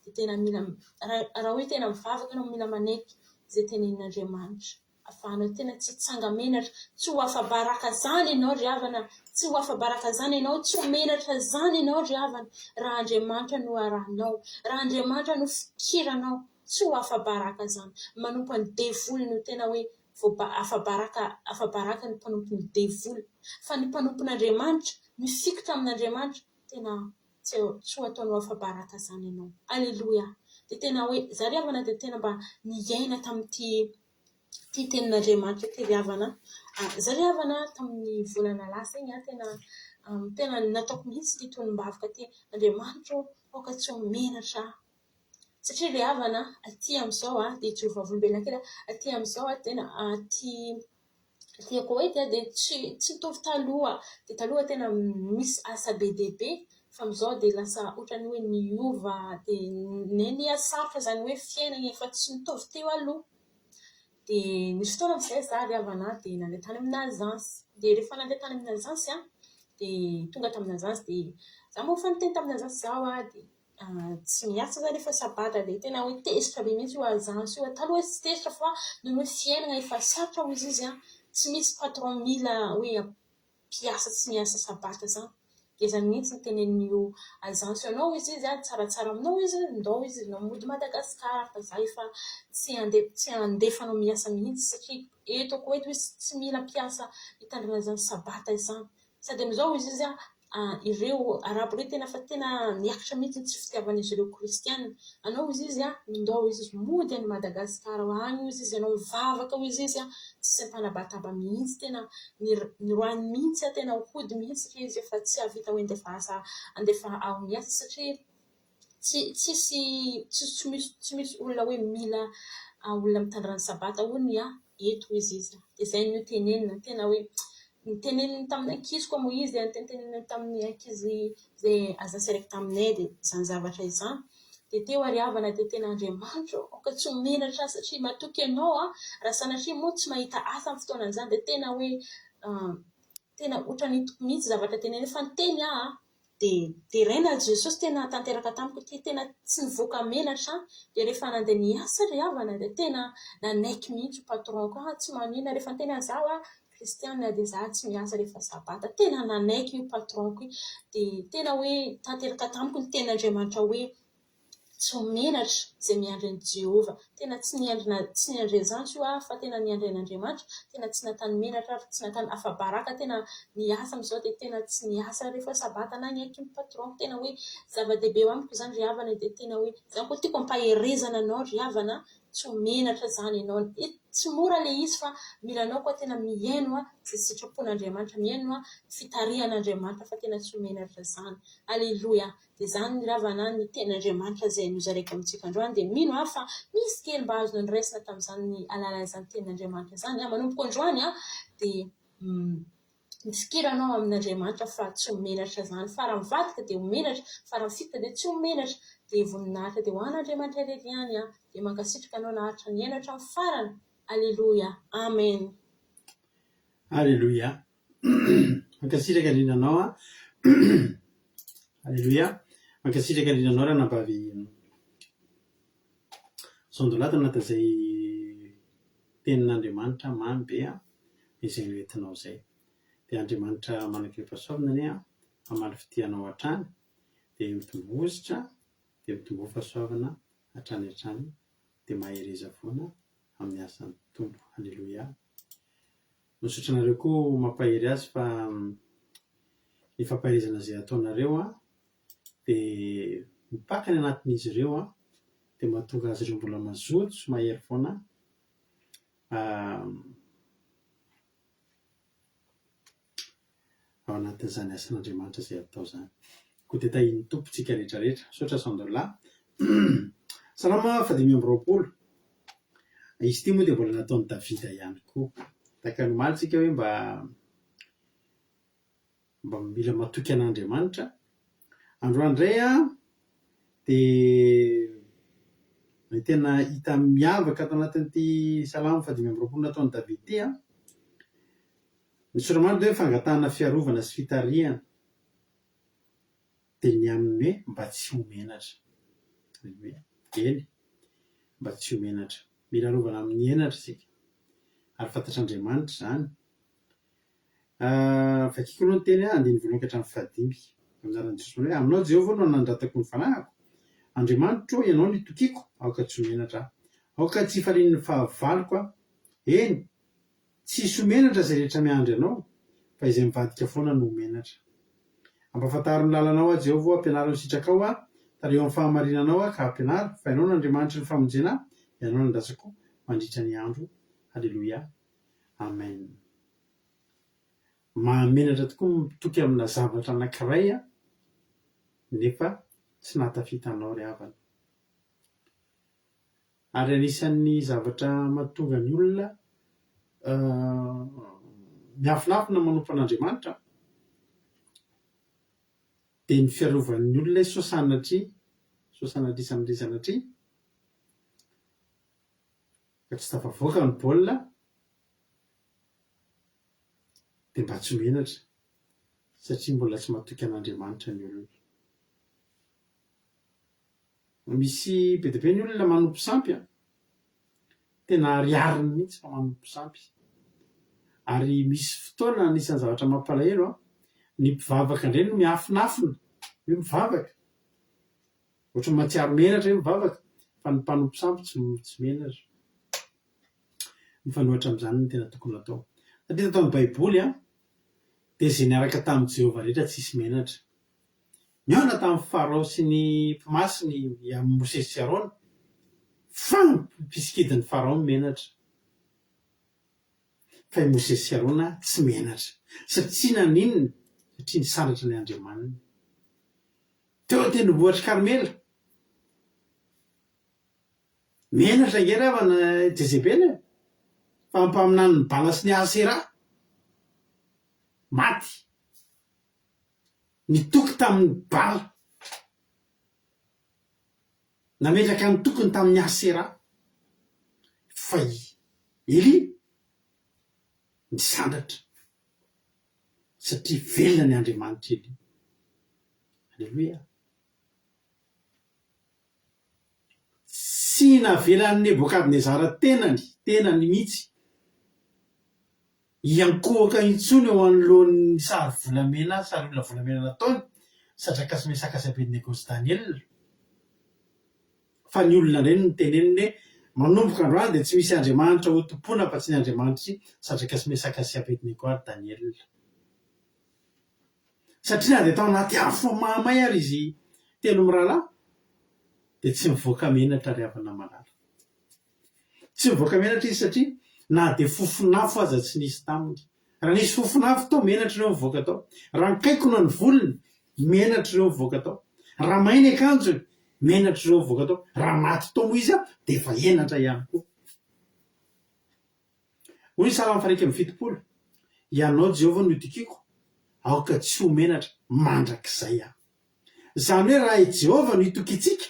dia tena mila, raha hoe tena mivavaka ianao, mila manaiky izay tenenin'Andriamanitra. Ahafahanao tena tsy tsangamenatra, tsy ho afa-baraka izany ianao ry havana, tsy ho afa-baraka izany ianao, tsy ho menatra izany ianao ry havana. Raha Andriamanitra no arahanao, raha Andriamanitra no fikiranao, tsy ho afa-baraka izany. Manompo ny devoly no tena hoe afa-baraka ny mpanompon'ny devoly. Fa ny mpanompon'Andriamanitra, mifikitra amin'Andriamanitra, tena tsy ho ataonao afa-baraka izany ianao. Aleloia. Dia tena hoe zary havana dia tena mba niaina tamin'ity tenin'Andriamanitra ty ry havana. Zary havana tamin'ny volana lasa iny tena nataoko mihitsy ty tonom-bavaka ty. Andriamanitra aoka tsy ho menatra. Satria ry havana aty amin'izao dia tsy ho vavolombelona kely, aty amin'izao tena tiako hoe dia tsy mitovy taloha. Dia taloha tena misy asa be dia be, fa amin'izao dia lasa ohatrany hoe niova, dia nihasarotra izany hoe fiainana efa tsy mitovy teo aloha. Dia nisy fotoana amin'izay za ry havana dia nandeha tany amin'ny azansy. Dia rehefa nandeha tany amin'ny azansy dia tonga tamin'ny azansy dia za moa efa niteny tamin'ny azansy zao dia tsy miasa za rehefa sabata dia tena hoe tezitra be mihitsy io azansy io. Taloha tsy tezitra fa noho hoe fiainana efa sarotra hoy izy tsy misy patron mila hoe mpiasa tsy miasa sabata izany. Dia izany mihitsy nitenenin'io azansy anao izy tsaratsara aminao izy, ndao izy no mody Madagasikara fa za efa tsy andefanao miasa mihitsy satria eto koa eto izy tsy mila mpiasa hitandrina izany sabata izany. Sady amin'izao izy ireo arabo ireo tena niakatra mihitsy tsy fitiavan'izy ireo kristianina. Anao izy ndao izy mody any Madagasikara any izy ianao mivavaka izy tsympanabataba mihitsy, tena niroany mihitsy tena hody mihitsy satria izy efa tsy havita hoe andefa ao miasa satria tsy misy olona hoe mila olona mitandrina ny sabata hono eto izy. Dia izay no tenenina tena hoe niteneniny tamin'ny ankizy koa moa izy, niteneniny tamin'ny ankizy izay azansy araiky taminay dia izany zavatra izany. Dia teo ary havana dia tena Andriamanitra aoka tsy ho menatra satria matoky ianao raha sanatria moa tsy mahita asa amin'ny fotoana izany dia tena hoe tena ohatrany hitako mihitsy zavatra teneniny fa niteny dia raina Jesosy tena tanteraka tamiko ty, tena tsy nivoaka menatra. Dia rehefa nandeha niasa ry havana dia tena nanaiky mihitsy patronko tsy manina rehefa niteny an'izao kristianina dia za tsy miasa rehefa sabata. Tena nanaiky io patronko dia tena hoe tanteraka tamiko ny tenin'Andriamanitra hoe tsy ho menatra izay miandry an'i Jehovah. Tena tsy niandry azansy io fa tena niandry an'Andriamanitra. Tena tsy natany menatra ary tsy natany afa-baraka. Tena niasa amin'izao dia tena tsy niasa rehefa sabata nanaiky ny patron. Tena hoe zava-dehibe eo amiko izany ry havana dia tena hoe izany koa tiako ampaherezana anao ry havana, tsy ho menatra izany ianao. Tsy mora ilay izy fa mila anao koa tena mihaino izay sitrapon'Andriamanitra, mihaino fitarihan'Andriamanitra fa tena tsy ho menatra izany. Aleloia. Dia izany ry havana ny tenin'Andriamanitra izay nozaraiko amintsika androany. Dia mino fa misy kely mba azonao niraisina tamin'izany ny alalan'izany tenin'Andriamanitra izany. Manomboka androany dia mifikiranao amin'Andriamanitra fa tsy ho menatra izany. Fa raha mivadika dia ho menatra, fa raha mifikitra dia tsy ho menatra. Dia voninahitra dia ho an'Andriamanitra irery ihany dia mankasitraka anao naharitra ny henatra amin'ny farany. Aleloia. Amen. Aleloia. Mankasitraka indrindra anao Aleloia. Mankasitraka indrindra anao raha nambavy sondolato anatin'izay tenin'Andriamanitra mamy be izay noentinao izay. Dia Andriamanitra manakaipa saorina anie hamaly fitianao hatrany dia mitombo ozitra, dia mitombo fahasoavana hatrany hatrany, dia mahereza foana amin'ny asan'ny tombo. Halleloia. Misaotra anareo koa mampahery azy fa ny fampaherezana izay ataonareo dia mipakany anatin'izy ireo dia mahatonga azy ireo mbola mazoto sy mahery foana ao anatin'izany asan'Andriamanitra izay atao zany. Koa dia tahiny tompontsika rehetrarehetra. Misaotra Sandrola. Salama 520. Izy ity moa dia mbola nataon'i Davida ihany koa. Taka ny malitsika hoe mba mila matoky an'Andriamanitra. Androany indray dia tena hita miavaka ato anatin'ity Salama 520 nataon'i Davida ity ny soramanitra hoe fangatahana fiarovana sy fitarihana dia ny amin'ny hoe mba tsy homenatra. Eny, mba tsy homenatra. Mila rovana amin'ny henatra isika ary fantatr'Andriamanitra izany. Vakiko aloha ny teny andiny voalohany hatramin'ny fahadimy anaran'i Jesosy hoe aminao Jehovah no nanandratako ny fanahiko. Andriamanitra ô, ianao no itokiako, aoka tsy homenatra aho. Aoka tsy hifalian'ny fahavaloko aho. Eny, tsisy homenatra izay rehetra miandry anao, fa izay mivadika foana no homenatra. Ampafantaro ny lalanao Jehovah, ampianaro ny sitraka ao tareo amin'ny fahamarinanao ka ampianaro, fa ianao no Andriamanitra ny famonjena, ianao no andrasako mandritra ny andro. Halleloia. Amen. Mahamenatra tokoa mitoky amina zavatra anankiray nefa tsy nahatafitanao ry havana. Ary anisan'ny zavatra mahatonga ny olona miafinafina manompo an'Andriamanitra dia ny fiarovan'ny olona sosanatria sanatria ka tsy tafavoaka ny baolina dia mba tsy homenatra satria mbola tsy matoky an'Andriamanitra ny olona. Misy be dia be ny olona manompo sampy tena ariariny mihitsy fa manompo sampy. Ary misy fotoana anisan'ny zavatra mampalahelo ny mpivavaka indray no miafinafina hoe mivavaka. Ohatran'ny mahatsiaro menatra hoe mivavaka fa ny mpanompo sampy tsy menatra. Mifanohitra amin'izany no tena tokony atao. Satria tao amin'ny Baiboly dia izay niaraka tamin'i Jehovah rehetra tsisy menatra. Niona tamin'ny Farao sy ny mpimasiny amin'ny Mosesy sy Arona fa mpisikidin'ny Farao menatra. Fa i Mosesy sy Arona tsy menatra satria naninona? Satria nisandratra ny Andriamanitra. Teo tendrombohitra Karmela menatra nge ravana Jezebela fa ampaminany ny Bala sy ny Asera maty. Nitoky tamin'ny Bala nametraka ny tokony tamin'ny Asera fa Eli nisandratra satria velona ny Andriamanitra Eli. Halleluia. Tsy navelan'ny Nebokadnezara tenany mihitsy iankohaka intsony eo anoloan'ny sary olona volamena nataony Sadraka sy Mesaka sy Abednego sy Daniel. Fa ny olona indray no teneniny manomboka androany dia tsy misy Andriamanitra ho tompona fa tsy ny Andriamanitra Sadraka sy Mesaka sy Abednego ary Daniel. Satria na dia tao anaty afo mahamay ary izy telo mirahalahy dia tsy mivoaka menatra ry havana malala. Tsy mivoaka menatra izy satria na dia fofonafo aza tsy nisy taminy. Raha nisy fofonafo tao menatra ireo mivoaka tao. Raha nikaikona ny volony menatra ireo mivoaka tao. Raha mainy akanjony menatra ireo mivoaka tao. Raha maty tao moa izy dia efa enatra ihany koa. Hoy ny Salama 1:70. Ianao Jehovah no itokiako, aoka tsy ho menatra mandrakizay aho. Izany hoe raha i Jehovah no itokitsika,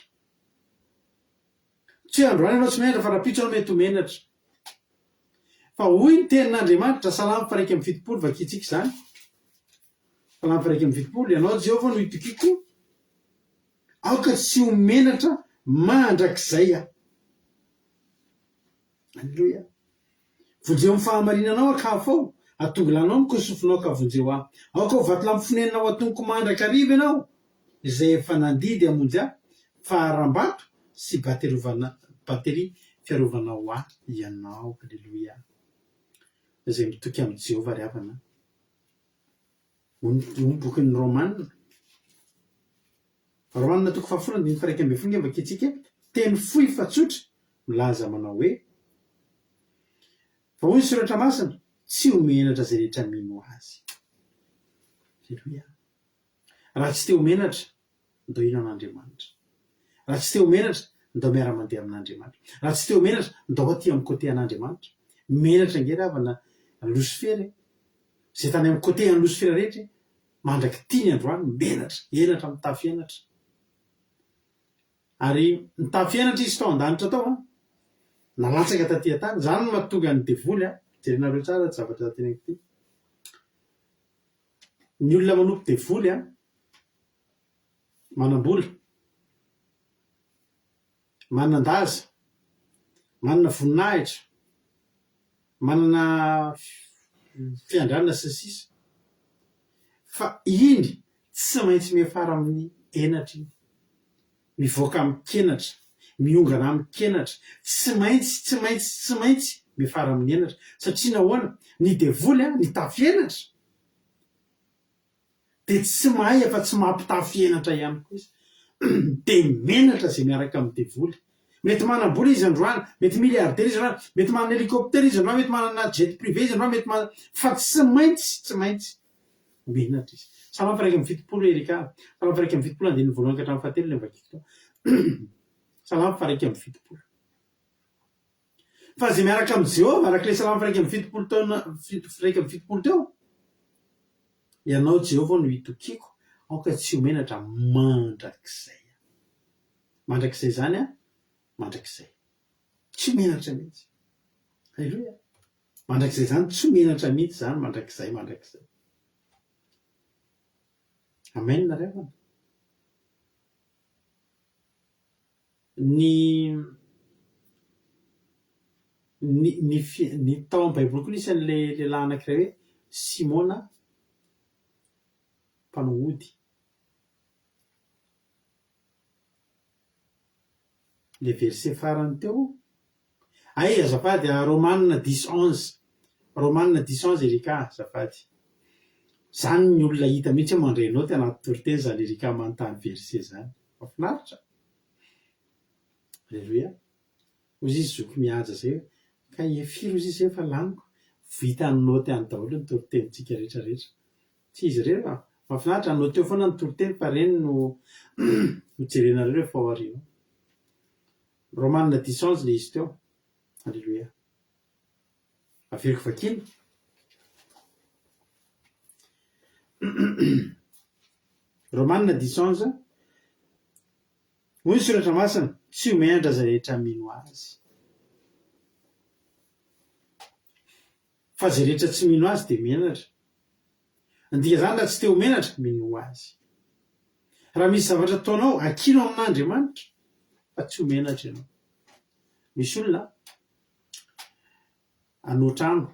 tsy androany ianao tsy menatra fa rapitso ianao mety ho menatra. Fa hoy ny tenin'Andriamanitra Salama 1:70 vakitsika izany. Salama 1:70. Ianao Jehovah no itokiako, aoka tsy ho menatra mandrakizay aho. Alleluia. Vonjeo amin'ny fahamarinanao akafao, atongolanao ny kosofinao ka vonjeo aho. Aoka ho vato lampofonenina ao atonoko mandrakariva ianao, izay efa nandidy amonjy aho faharam-bato sy batery fiarovana ho ahy ianao. Alleloia. Izay mitoky amin'ny Jehovah ry havana. Bokin'ny Romanina toko 10:1-11 vakitsika teny fohy fa tsotra milaza manao hoe fa hoy ny soratra masina tsy homenatra zay rehetra mino azy. Alleloia. Raha tsy te homenatra ndao ino an'Andriamanitra. Raha tsy te homenatra ndao miara-mandeha amin'Andriamanitra. Raha tsy te homenatra ndao aty amin'ny côté an'Andriamanitra. Menatra ngery havana Losifera zay tany amin'ny côté an'ny Losifera rehetra mandraky tiny androany menatra enatra amin'ny tafienatra. Ary ny tafienatra izy tao an-danitra tao nalatsaka taty an-tany. Zany no mahatonga ny devoly jerenareo tsara tsy zavatra teneniko ty. Ny olona manompo devoly manam-bola, manan-daza, manana voninahitra, manana fiandranana sy ny sisa. Fa iny tsy maintsy miafara amin'ny enatra iny. Mivoaka amin'ny kenatra, miongana amin'ny kenatra, tsy maintsy miafara amin'ny enatra. Satria nahoana? Ny devoly ny tafienatra de tsy mahay afa tsy mampitafienatra ihany koa izy. De menatra zay miaraka amin'ny devoly. Mety manam-bola izy androany, mety milliardaire izy androany, mety manana hélicoptère izy androany, mety manana jet privé izy androany, mety manana, fa tsy maintsy menatra izy. Salamo faha 1:20 Erika. Salamo faha 1:20 andininy voalohany ka hatramin'ny fahatelo le vakiko tao. Salamo faha 1:20. Fa zay miaraka amin'ny Jehovah arak'ilay salamo faha 1:20 teo. Ianao Jehovah no itokiko, aoka tsy homenatra mandrakizay. Mandrakizay zany mandrakizay. Tsy menatra mihitsy. Halleluia. Mandrakizay zany tsy menatra mihitsy zany mandrakizay. Amen ry havana. Ny tao amin'ny Baiboly koa nisy an'le lehilahy anankiray hoe Simona mpanao-ody. Le verset farany teo azafady Romanina 10:11. Romanina 10:11 Erika azafady. Zany ny olona hita mihitsy mandray noty anaty toriteny zany Erika manontany verset zany. Mahafinaritra. Alleluia. Ozy izy zoky mihaja zay ka efiry ozy izy fa laniko vita ny noty any daholo ny toritentsika rehetrarehetra. Tsy izy reo mahafinaritra noty eo foana ny toriteny fa reny no jerenareo rehefa ao aoriana. Romanina 10:11 le izy teo. Alleluia. Averiko vakiny. Romanina 10:11 hoy ny soratra masina tsy homenatra zay rehetra mino azy. Fa zay rehetra tsy mino azy de menatra. Ndika zany raha tsy te homenatra mino azy. Raha misy zavatra ataonao akino amin'Andriamanitra fa tsy homenatra ianao. Misy olona hanao trano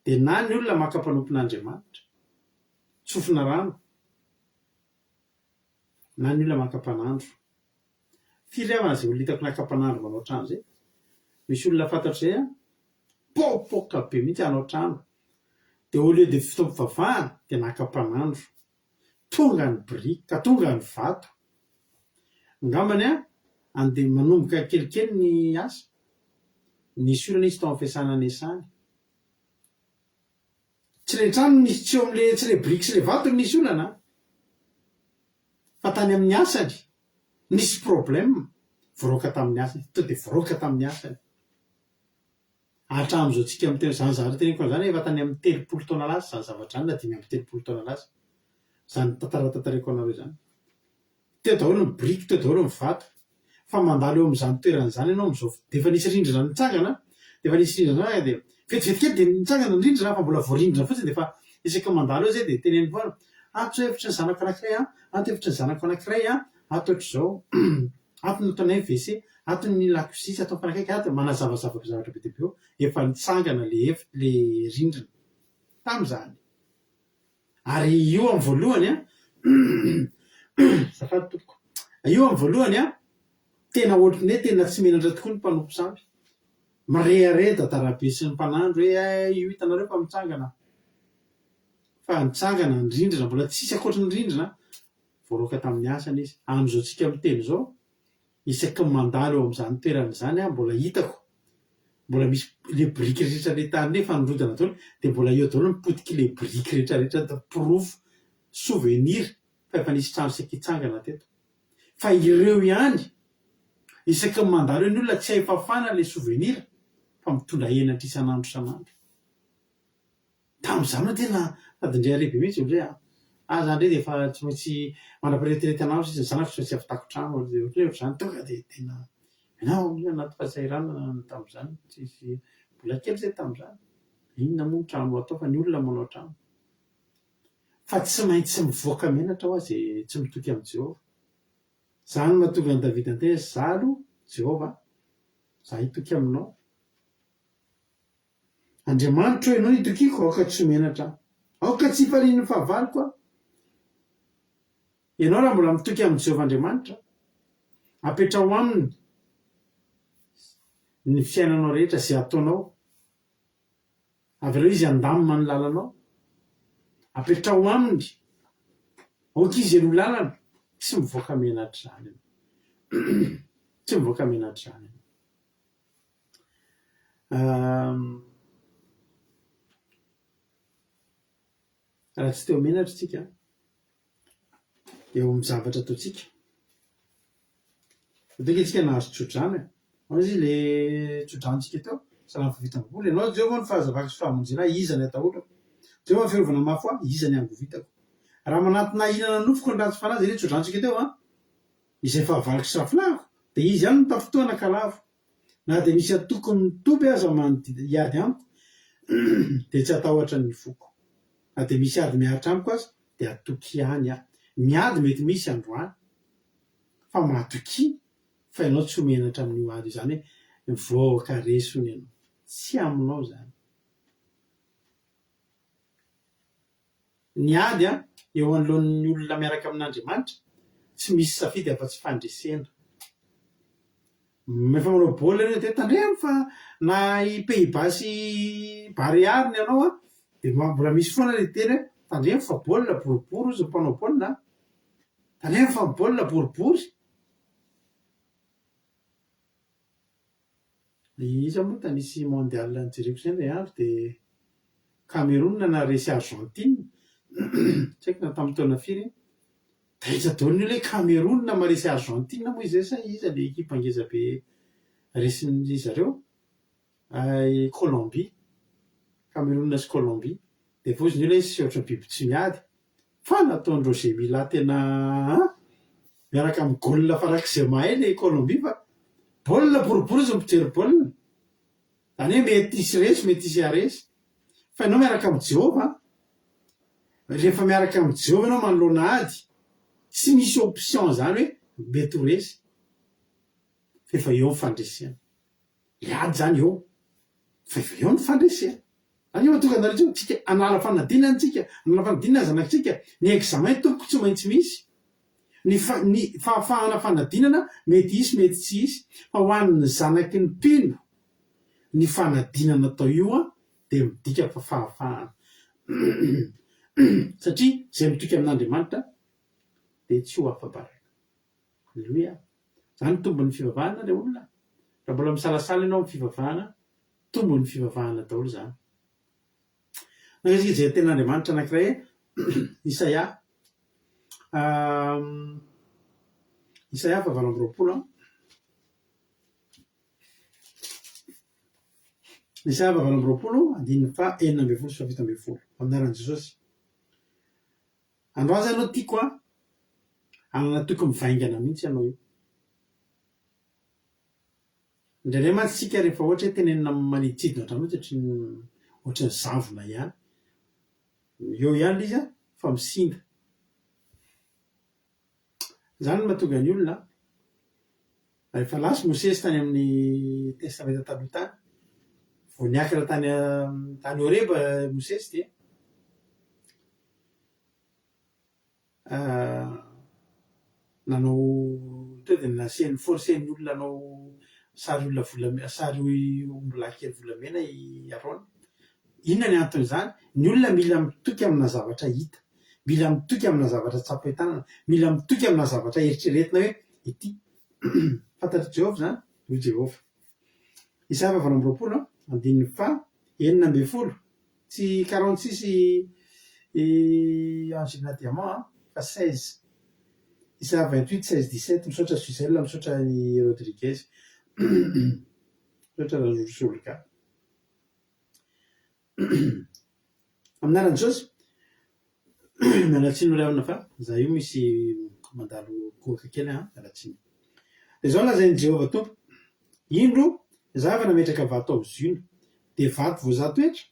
de na ny olona maka-panompon'Andriamanitra tsofina rano, na ny olona maka-panandro. Firy avana zay olona hitako naka-panandro manao trano zay. Misy olona fantatro zay popoka be mihitsy hanao trano de au lieu de fitaovavahana de naka-panandro, tonga ny brique ka tonga ny vato. Ngambany andeha manomboka kelikely ny asa. Nisy olana izy tao amin'ny fiasana nesany. Tsy le trano nisy tsy eo am'le tsy le brique sy le vato no nisy olana. Fa tany amin'ny asany nisy problème. Voraoka tamin'ny asany. To de voraoka tamin'ny asany. Hatramin'izao tsika amin'ny teny zany zavatra teneniko zany efa tany amin'ny 30 taona lasa zany zavatra zany na 5-30 taona lasa. Zany tantarako anareo zany. Teo daholo ny brique, teo daholo ny vato. Fa mandalo eo amin'izany toerana zany ianao amin'izao de efa nisy rindrina nitsangana, de efa nisy rindrina de vetivety de nitsangana ny rindrina fa mbola voarindrina fotsiny de efa isaka mandalo eo zay de teneny foana ato hevitra ny zanako anankiray ato hevitra ny zanako anankiray ato ohatr'izao ato ny ataonay WC ato ny lakozia atao fanakaiky ato manazavazava be debe efa nitsangana le rindrina tam'izany. Ary io amin'ny voalohany zafady tompoko, io amin'ny voalohany tena ohatrany hoe tena tsy menatra tokoa ny mpanompo samby. Marehare darabe sy ny mpanandro hoe io hitanareo fa mitsangana, fa nitsangana ny rindrina mbola tsisy akoatra ny rindrina voaroaka tamin'ny asana izy. Amin'izao tsika miteny zao isaky ny mandalo eo amin'izany toerana izany mbola hitako, mbola misy le biriky rehetra le tany le fanorodana daholo dia mbola eo daholo mipotiky le biriky rehetra pirofo souvenir fa efa nisy trano isaky hitsangana teto. Fa ireo ihany isaky ny mandalo ny olona tsy hay fafana le souvenir fa mitondra henatra isan'andro isan'andro. Tamin'izany tena fadindray arebe mihitsy hoe zany ndray dia efa tsy maintsy manam-piretirety an'andro sisa zany fa tsy afitako trano ohatrany tonga dia tena ianao anaty fahasahiranana tamin'izany tsisy mbola kely zay tamin'izany, inona moa ny trano atao fa ny olona manao trano fa tsy maintsy mivoaka menatra ho azy tsy mitoky amin'ny Jehova. Zany mahatonga ny Davida antena zalo Jehova za hitoky aminao. Andriamanitra hoe ianao nitokiko aoka tsy menatra, aoka tsy hifalian'ny fahavaloko aho. Ianao raha mbola mitoky amin'ny Jehova Andriamanitra, apetrao aminy ny fiainanao rehetra zay ataonao, avy eo izy andamina ny lalanao, apetrao aminy aoka izy eno lalana, tsy mivoaka menatra zany tsy mivoaka menatra zany. Raha tsy teo menatra tsika eo amin'ny zavatra ataotsika, toka itsika nahazo tsodrana ao izy le tsodrantsika teo salamy fivitam-bola, ianao Jehova ny fahazavako sy fahamonjena iza ny atahorako, Jehova fiarovana mafy aho iza ny angovitako. Raha manantona ihinana nofoko ny ratsy fanahy zay tsodrantsika teo izay fahavaloko sy rafilako dia izy ihany no tafotoana kalavo. Na dia misy atoko ny toby aza hiady amiko dia tsy atahotra ny foko, na dia misy ady miaritra amiko aza dia atoky ihany aho. Miady mety misy androany fa mahatoky fa ianao tsy homenatra amin'io ady izany hoe mivoaka resony ianao, tsy aminao zany. Ny ady eo anoloan'ny olona miaraka amin'Andriamanitra tsy misy safidy afa-tsy fandresena. Efa manao baolina ianao dia tandremo fa na i Pays-Bas sy Bariary ianao dia mbola misy foana le teny hoe tandremo fa baolina boribory izy mpanao baolina, tandremo fa baolina boribory. Iza moa tanisy mondial nijereko izay ilay andro dia Cameroun na resy Argentine tsy haiko na tamin'ny taona firy taitra daholo ny olona hoe Cameroun na maresy Argentine moa izay sa iza le ekipa ngeza be resin'ny zareo Colombie, Cameroun sy Colombie dia vozy ny olona izy ohatra biby tsy miady fa nataon'ny Roger Mila tena miaraka amin'ny gaolina farak'izay mahay le Colombie fa baolina boribory izy mijery baolina, zany hoe mety hisy resy mety hisy haresy fa ianao miaraka amin'ny Jehova. Rehefa miaraka amin'ny Jehova ianao manoloana ady tsy misy option zany hoe mety ho resy fa efa eo ny fandresena. Iady zany eo fa efa eo ny fandresena. Zany eo mahatonga anareo tsika hanala fanadinana tsika, hanala fanadinana zanakitsika, ny examen tompoko tsy maintsy misy, ny fahafahana fanadinana mety hisy mety tsy hisy, fa ho an'ny zanaky ny mpino ny fanadinana atao io dia midika fa fahafahana satria zay mitoky amin'Andriamanitra dia tsy ho afa-baraka. Alleloia. Zany tombon'ny fivavahana ilay olona. Raha mbola misalasala ianao amin'ny fivavahana, tombon'ny fivavahana daholo zany. Nakasika izay ten'Andriamanitra anankiray Isaia Isaia 8:20 Isaia 8:20 amin'ny aran'i Jesosy. Androany ianao tiako anana toky mivaingana mihitsy ianao io. Indraindray mantsy tsika rehefa ohatra hoe tenenina maniditsidina ohatran'ny ohatran'ny zavona ihany. Eo ihany izy fa misinda. Zany no mahatonga ny olona rehefa lasa Mosesy tany amin'ny testamenta taloha tany, vao niakatra tany Horeba Mosesy dia nanao to dia nasiany forcen'ny olona anao sary olona sary ombylahy kely volamena arona. Inona ny anton'izany? Ny olona mila mitoky amina zavatra hita, mila mitoky amina zavatra tsapo tanana, mila mitoky amina zavatra eritreretina hoe ity fantatry Jehovah zany ho Jehovah. Isaia 20:4 tsy 46 Angina Diamant fa 16. Isaia 28:16-17 misaotra Suzel, misaotra ny Rodriguez, misaotra Ranjorsolika. Aminaran'i Jesosy mialatsiny ray fa za io misy mandalo koka kely mialatsiny. Dia zao lazain'i Jehovah Tompo, indro zava nametraka vato ao zina, dia vato voazatoetra,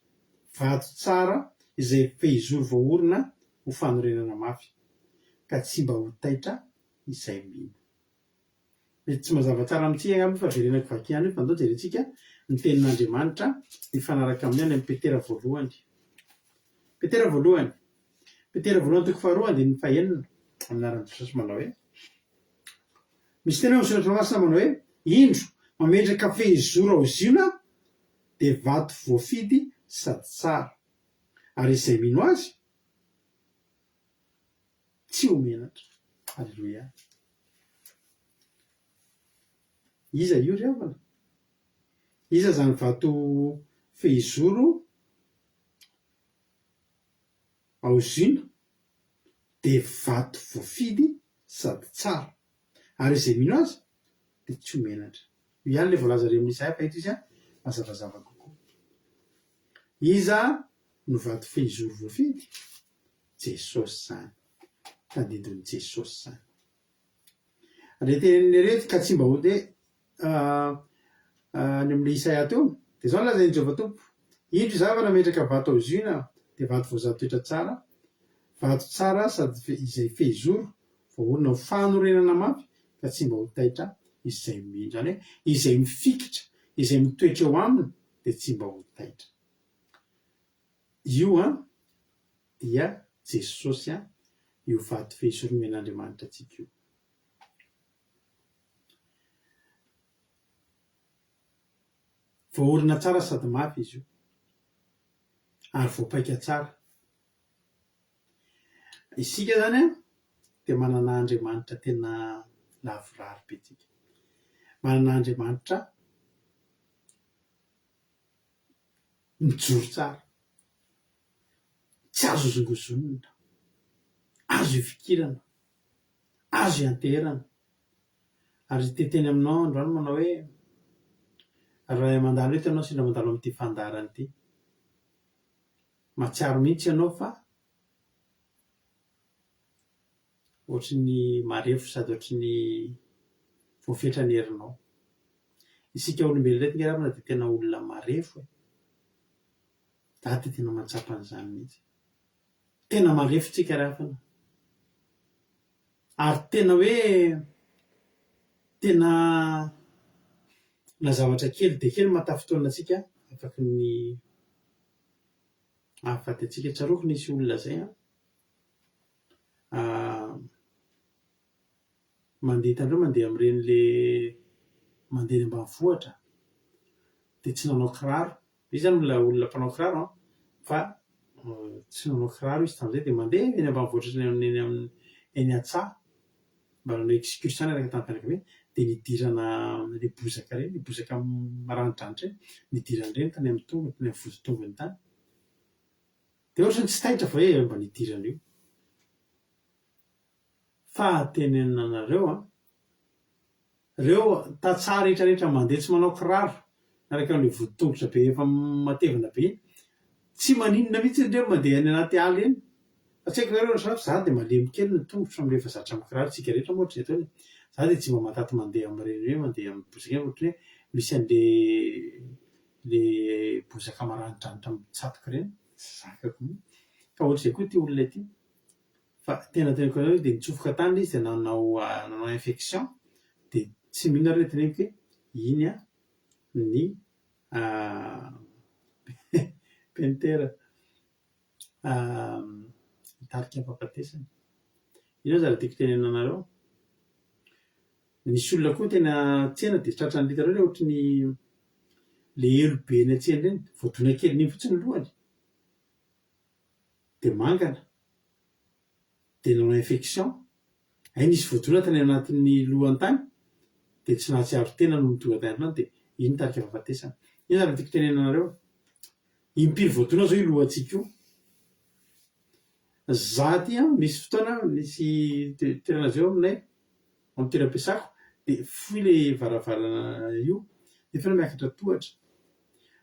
vato tsara izay fehizoro voaorina ho fanorenana mafy, ka tsy mba ho taitra izay mino. Mety tsy mazava tsara amintsika angamba fa verenako vaky ihany fa andao jerentsika ny tenin'Andriamanitra mifanaraka amin'ny any amin'ny Petera voalohany. Petera voalohany 2:2 dia ny 4 aminaran'i Jesosy manao hoe, misy tena misoratra masina manao hoe indro mametraka fehizoro ao ziona dia vato voafidy sady tsara, ary izay mino azy tsy ho menatra. Alleluia. Iza io ry havana? Iza zany vato fehizoro ao ziona dia vato voafidy sady tsara, ary izay mino azy dia tsy ho menatra. Io ihany ilay voalaza remin'ny Isaia fa eto izy mazavazava kokoa. Iza no vato fehizoro voafidy? Jesosy zany, tadidin'i Jesosy zany. Reten'ny reto ka tsy mba ho dia ny amin'ilay Isaia teo dia zao lazain'i Jehovah Tompo, indro zava nametraka vato ao ziona dia vato voazatoetra tsara, vato tsara sady izay fehizoro voaorina ho fanorenana mafy, ka tsy mba ho taitra izay mino. Zany hoe izay mifikitra, izay mitoetra eo aminy dia tsy mba ho taitra. Io dia Jesosy io vato fehizoro men'Andriamanitra antsika io. Voaorina tsara sady mafy izy io, ary voapaika tsara. Isika zany dia manana Andriamanitra tena lavorary be tsika. Manana Andriamanitra mijoro tsara, tsy azo zongozonina, azo ifikirana, azo ianterana. Ary teteny aminao androany manao hoe raha mandalo eto ianao sendra mandalo amin'ity fandarana ity, matsiaro mihitsy ianao fa ohatry ny marefo sady ohatry ny voafetra ny herinao. Isika olombelona reto ngeravana dia tena olona marefo Dady tena mahatsapa an'izany mihitsy. Tena marefo tsika rafana. Ary tena hoe tena na zavatra kely dia kely mahatafotoana antsika afaky ny ahafaty antsika. Tsaroako nisy olona zay mandeha tandreo mandeha amin'ireny le mandeha ambanivohitra dia tsy nanao kiraro. Izy zany olona mpanao kiraro fa tsy nanao kiraro izy tamin'izay dia mandeha eny ambanivohitra eny Antsaha mba nanao excursion araka tantaraka dia nidirana le bozaka ireny, bozaka maranidranitra eny, nidirana ireny tany amin'ny tongony, tany amin'ny vodin-tongony tany. Dia ohatrany tsy taitra fa hoe mba nidirana io. Fa tenenina anareo reo tantsaha rehetrarehetra mandeha tsy manao kiraro araka amin'ny vodin-tongotra be efa matevina be iny, tsy maninona mihitsy ireo mandeha any anaty ala eny. Fa tsy haiko nareo rehetra za dia malemy kely ny tongotra amin'ilay efa zatra amin'ny kiraro. Tsika rehetra moa ohatry izay za dia tsy mba mahataty mandeha amin'ireny hoe mandeha amin'ny bozaka eny ohatry hoe misy an'le bozaka maranidranitra mitsatoka ireny, tsy zakako mihitsy. Ka ohatr'izay koa ity olona ity. Fa tena tenako anareo dia nitsofoka tany izy dia nanao infection dia tsy mino nareo teneniko hoe iny ny pentera mitarika ampapatesana. Io zany tiako tenena anareo Misy olona koa tena tsena dia tratran'ny litareo le ohatry ny le elo be ny atsena reny voadona kely ny fotsiny lohany dia mangana dia nanao infection nisy voadona tany anatin'ny lohany tany dia tsy nahatsiaro tena no mitonga tany dia iny tarika fahafatesana. Iny zany tiako tenenanareo impiry voadona zao io lohantsika io. Za ty misy fotoana misy toerana zao aminay amin'ny toeram-piasako dia foy le varavarana io dia efa miakatra tohatra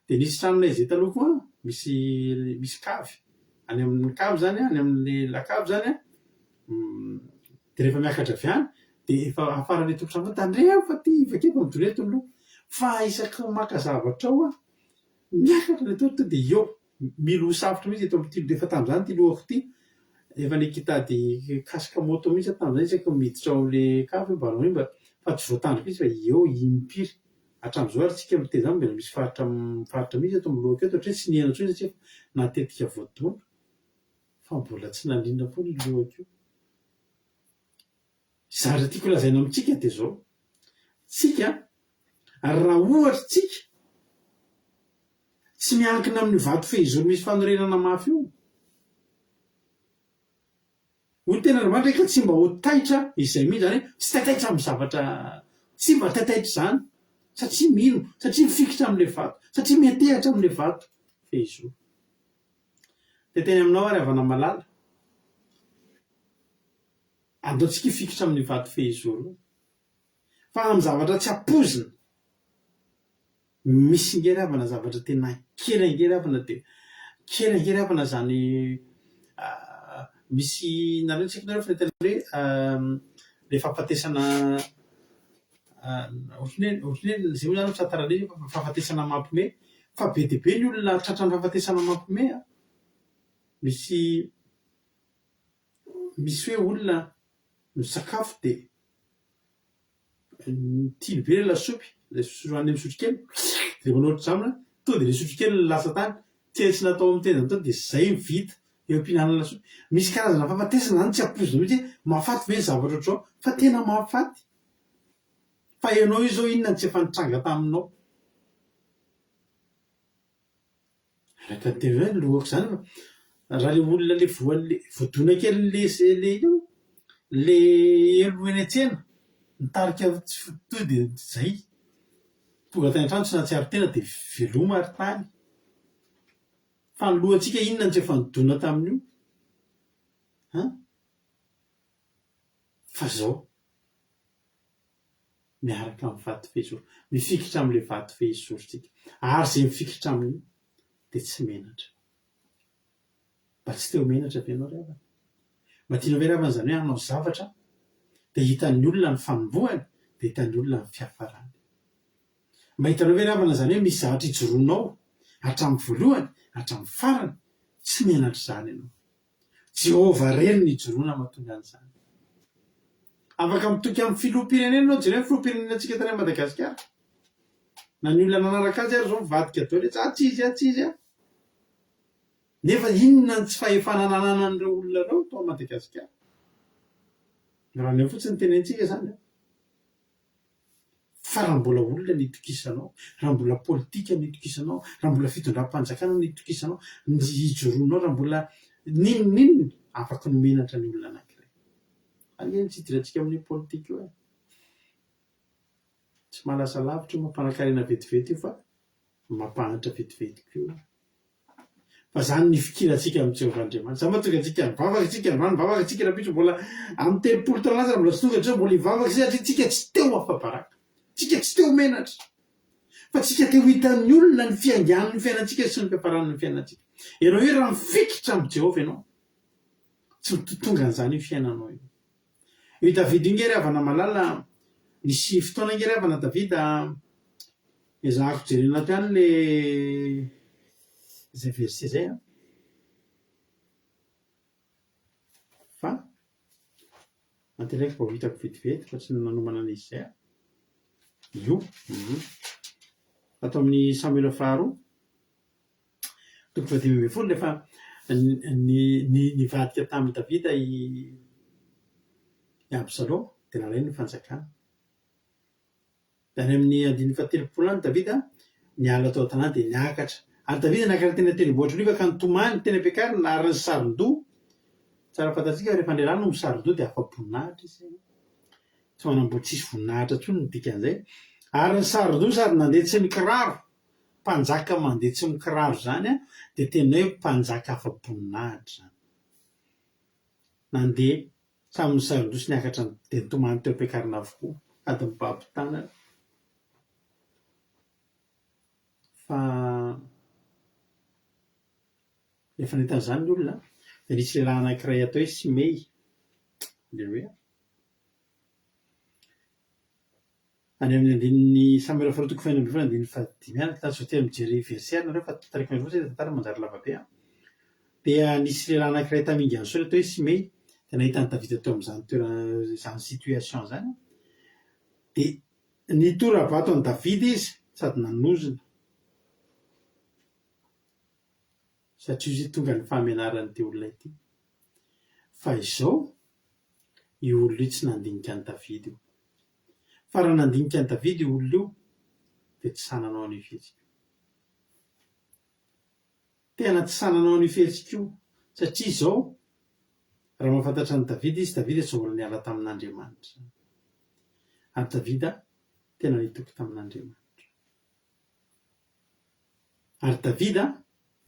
dia nisy tranonay izay taloha koa misy kavy any amin'ny kavy zany any amin'ny lakavy zany dia rehefa miakatra avy any dia efa afaran'le tompotrano tandremo fa ty vakefa midoleto ny loha fa isaky maka zavatra ao miakatra le tohatra dia eo milo safotra mihitsy eto amin'ity dia efa tamin'izany ty lohako ty efa nikitady kasika moto mihitsy tamin'izay isaky miditra ao le kavy mba hanao fa tsy voatandrika izy fa eo impiry hatramin'izao ary tsika mitezany mbola misy faritra mihitsy eto amin'ny lohako eto ohatry hoe tsy nihana intsony satria natetika voadona fa mbola tsy nandrinona foana io lohako io. Zavatra tiako lazaina amintsika dia zao tsika raha ohatra tsika tsy miankina amin'ny vato fehizoro misy fanorenana mafy io ho tena Andriamanitra ka tsy mba ho taitra izay mihitsy zany hoe tsy taitaitra amin'ny zavatra tsy mba taitaitra zany satria mino satria mifikitra amin'ilay vato satria metehatra amin'ilay vato fehizoro. Dia teny aminao ary havana malala andaontsika hifikitra amin'ny vato fehizoro fa amin'ny zavatra tsy apozina misy ingeravana zavatra tena kely ingeravana dia kely ingeravana zany misy nareo tsika nareo fa tena hoe le fahafatesana ohatry hoe zay moa zany fitantarana fahafatesana mampime fa be dia be ny olona tratran'ny fahafatesana mampime misy hoe olona misakafo dia tily be le lasopy ilay sotroany amin'ny sotrokely dia manao ohatran'izany to dia le sotrokely lasa tany tsy natao amin'ny tendany tao dia zay vita eo am-pihinanana lasopy. Misy karazana fahafatesana zany tsy apozina mihitsy mahafaty ve ny zavatra ohatrao fa tena mahafaty fa ianao io zao inona tsy efa nitranga taminao. Araka ny teny hoe ny lohako zany raha le olona le voan'le voadona kely le io le elo eny an-tsena nitarika to dia zay tonga tany an-trano tsy nahatsiaro tena dia veloma ary tany fa ny lohantsika inona ny tsy efa nidona tamin'io fa zao miaraka amin'ny vato fehizoro mifikitra amin'ilay vato fehizoro tsika ary zay mifikitra amin'io dia tsy menatra mba tsy teo menatra ve ianao ry havana mba tianao ve ry havana zany hoe hanao zavatra dia hitan'ny olona ny fanombohany dia hitan'ny olona ny fiafarany. Mba hitanao ve ry havana zany hoe misy zavatra hijoroanao hatramin'ny voalohany hatramin'ny farany tsy menatra zany ianao. Jehovah reny ny hijoroana mahatonga an'izany. Afaka mitoky amin'ny filoham-pirenena ianao jereo filoham-pirenena antsika tany Madagasikara na ny olona nanaraka azy ary zao mivadika daholo tsy izy nefa inona ny tsy fahefanana ananan'ireo olona ireo tao Madagasikara raha ny fotsiny tenentsika zany fa raha mbola olona ny itokisanao raha mbola politika ny itokisanao raha mbola fitondram-panjakana ny itokisanao ny hijoroanao raha mbola ninona afaka nomenatra ny olona anankiray any tsy hidirantsika amin'ny politika io tsy mahalasa lavitra io mampanankarena vetivety io fa mampanatra vetivety koa fa zany ny fikirantsika amin'ny Jehovahandriamanitra za mahatonga antsika mivavaka tsika androany mivavaka tsika rahampitso mbola amin'ny telopolo taona azy raha mbola tsy tonga dreo mbola hivavaka satria tsika tsy teo afabaraka tsika tsy teo menatra fa tsika teo hitan'ny olona ny fiangan'ny fiainantsika sy ny fiafaran'ny fiainantsika. Ianao hoe raha mifikitra amin'ny Jehovah ianao tsy tonga an'izany io fiainanao io. Io Davida inge ry havana malala nisy fotoana inge ry havana Davida ezahako jerena ato ihany le zay verset zay fa anteleko mba ho hitako vetivety fa tsy nanomana an'izy zay io atao amin'ny Samuela faharoa toko faha 10 rehefa nivadika tamin'ny Davida i Absalom dia nalainy ny fanjakana da any amin'ny 1telopolo any Davida niala tao an-tanàna dia niakatra. Ary Davida nakatra teny an-tendrombohitra riva ka nitomany teny am-piakarana ary ny saron-doha. Tsara fantatsika rehefa andeha rano ny saron-doha dia afa-boninahitra izy. Tsy manamboatra tsisy voninahitra intsony ny dikan'izay. Ary ny saron-doha sady nandeha tsy mikiraro, mpanjaka mandeha tsy mikiraro zany dia tena hoe mpanjaka afa-boninahitra zany. Nandeha samy saron-doha sy niakatra dia nitomany teo am-piakarana avokoa ady mibaby tanana. Fa rehefa nahita an'izany ny olona dia nisy lehilahy anankiray atao hoe Simei. Alleloia. Any amin'ny andininy Samuel faharoa toko 2:25 tasy voatery mijery verset nareo fa tarika mivoatra tantara manjary lavabe. Dia nisy lehilahy anankiray tamingy any Saoly atao hoe Simei dia nahita ny Davida teo amin'izany toerana izany situation zany dia nitora-bato any Davida izy sady nanozona satria izy tonga ny fahamenarany ty olona ity. Fa izao io olona io tsy nandinika any Davida io. Fa raha nandinika any Davida io olona io dia tsy sananao any fihetsika. Tena tsy sananao any fihetsika io satria izao raha mahafantatra any Davida izy, Davida tsy mbola niala tamin'Andriamanitra. Ary Davida tena nitoky tamin'Andriamanitra. Ary Davida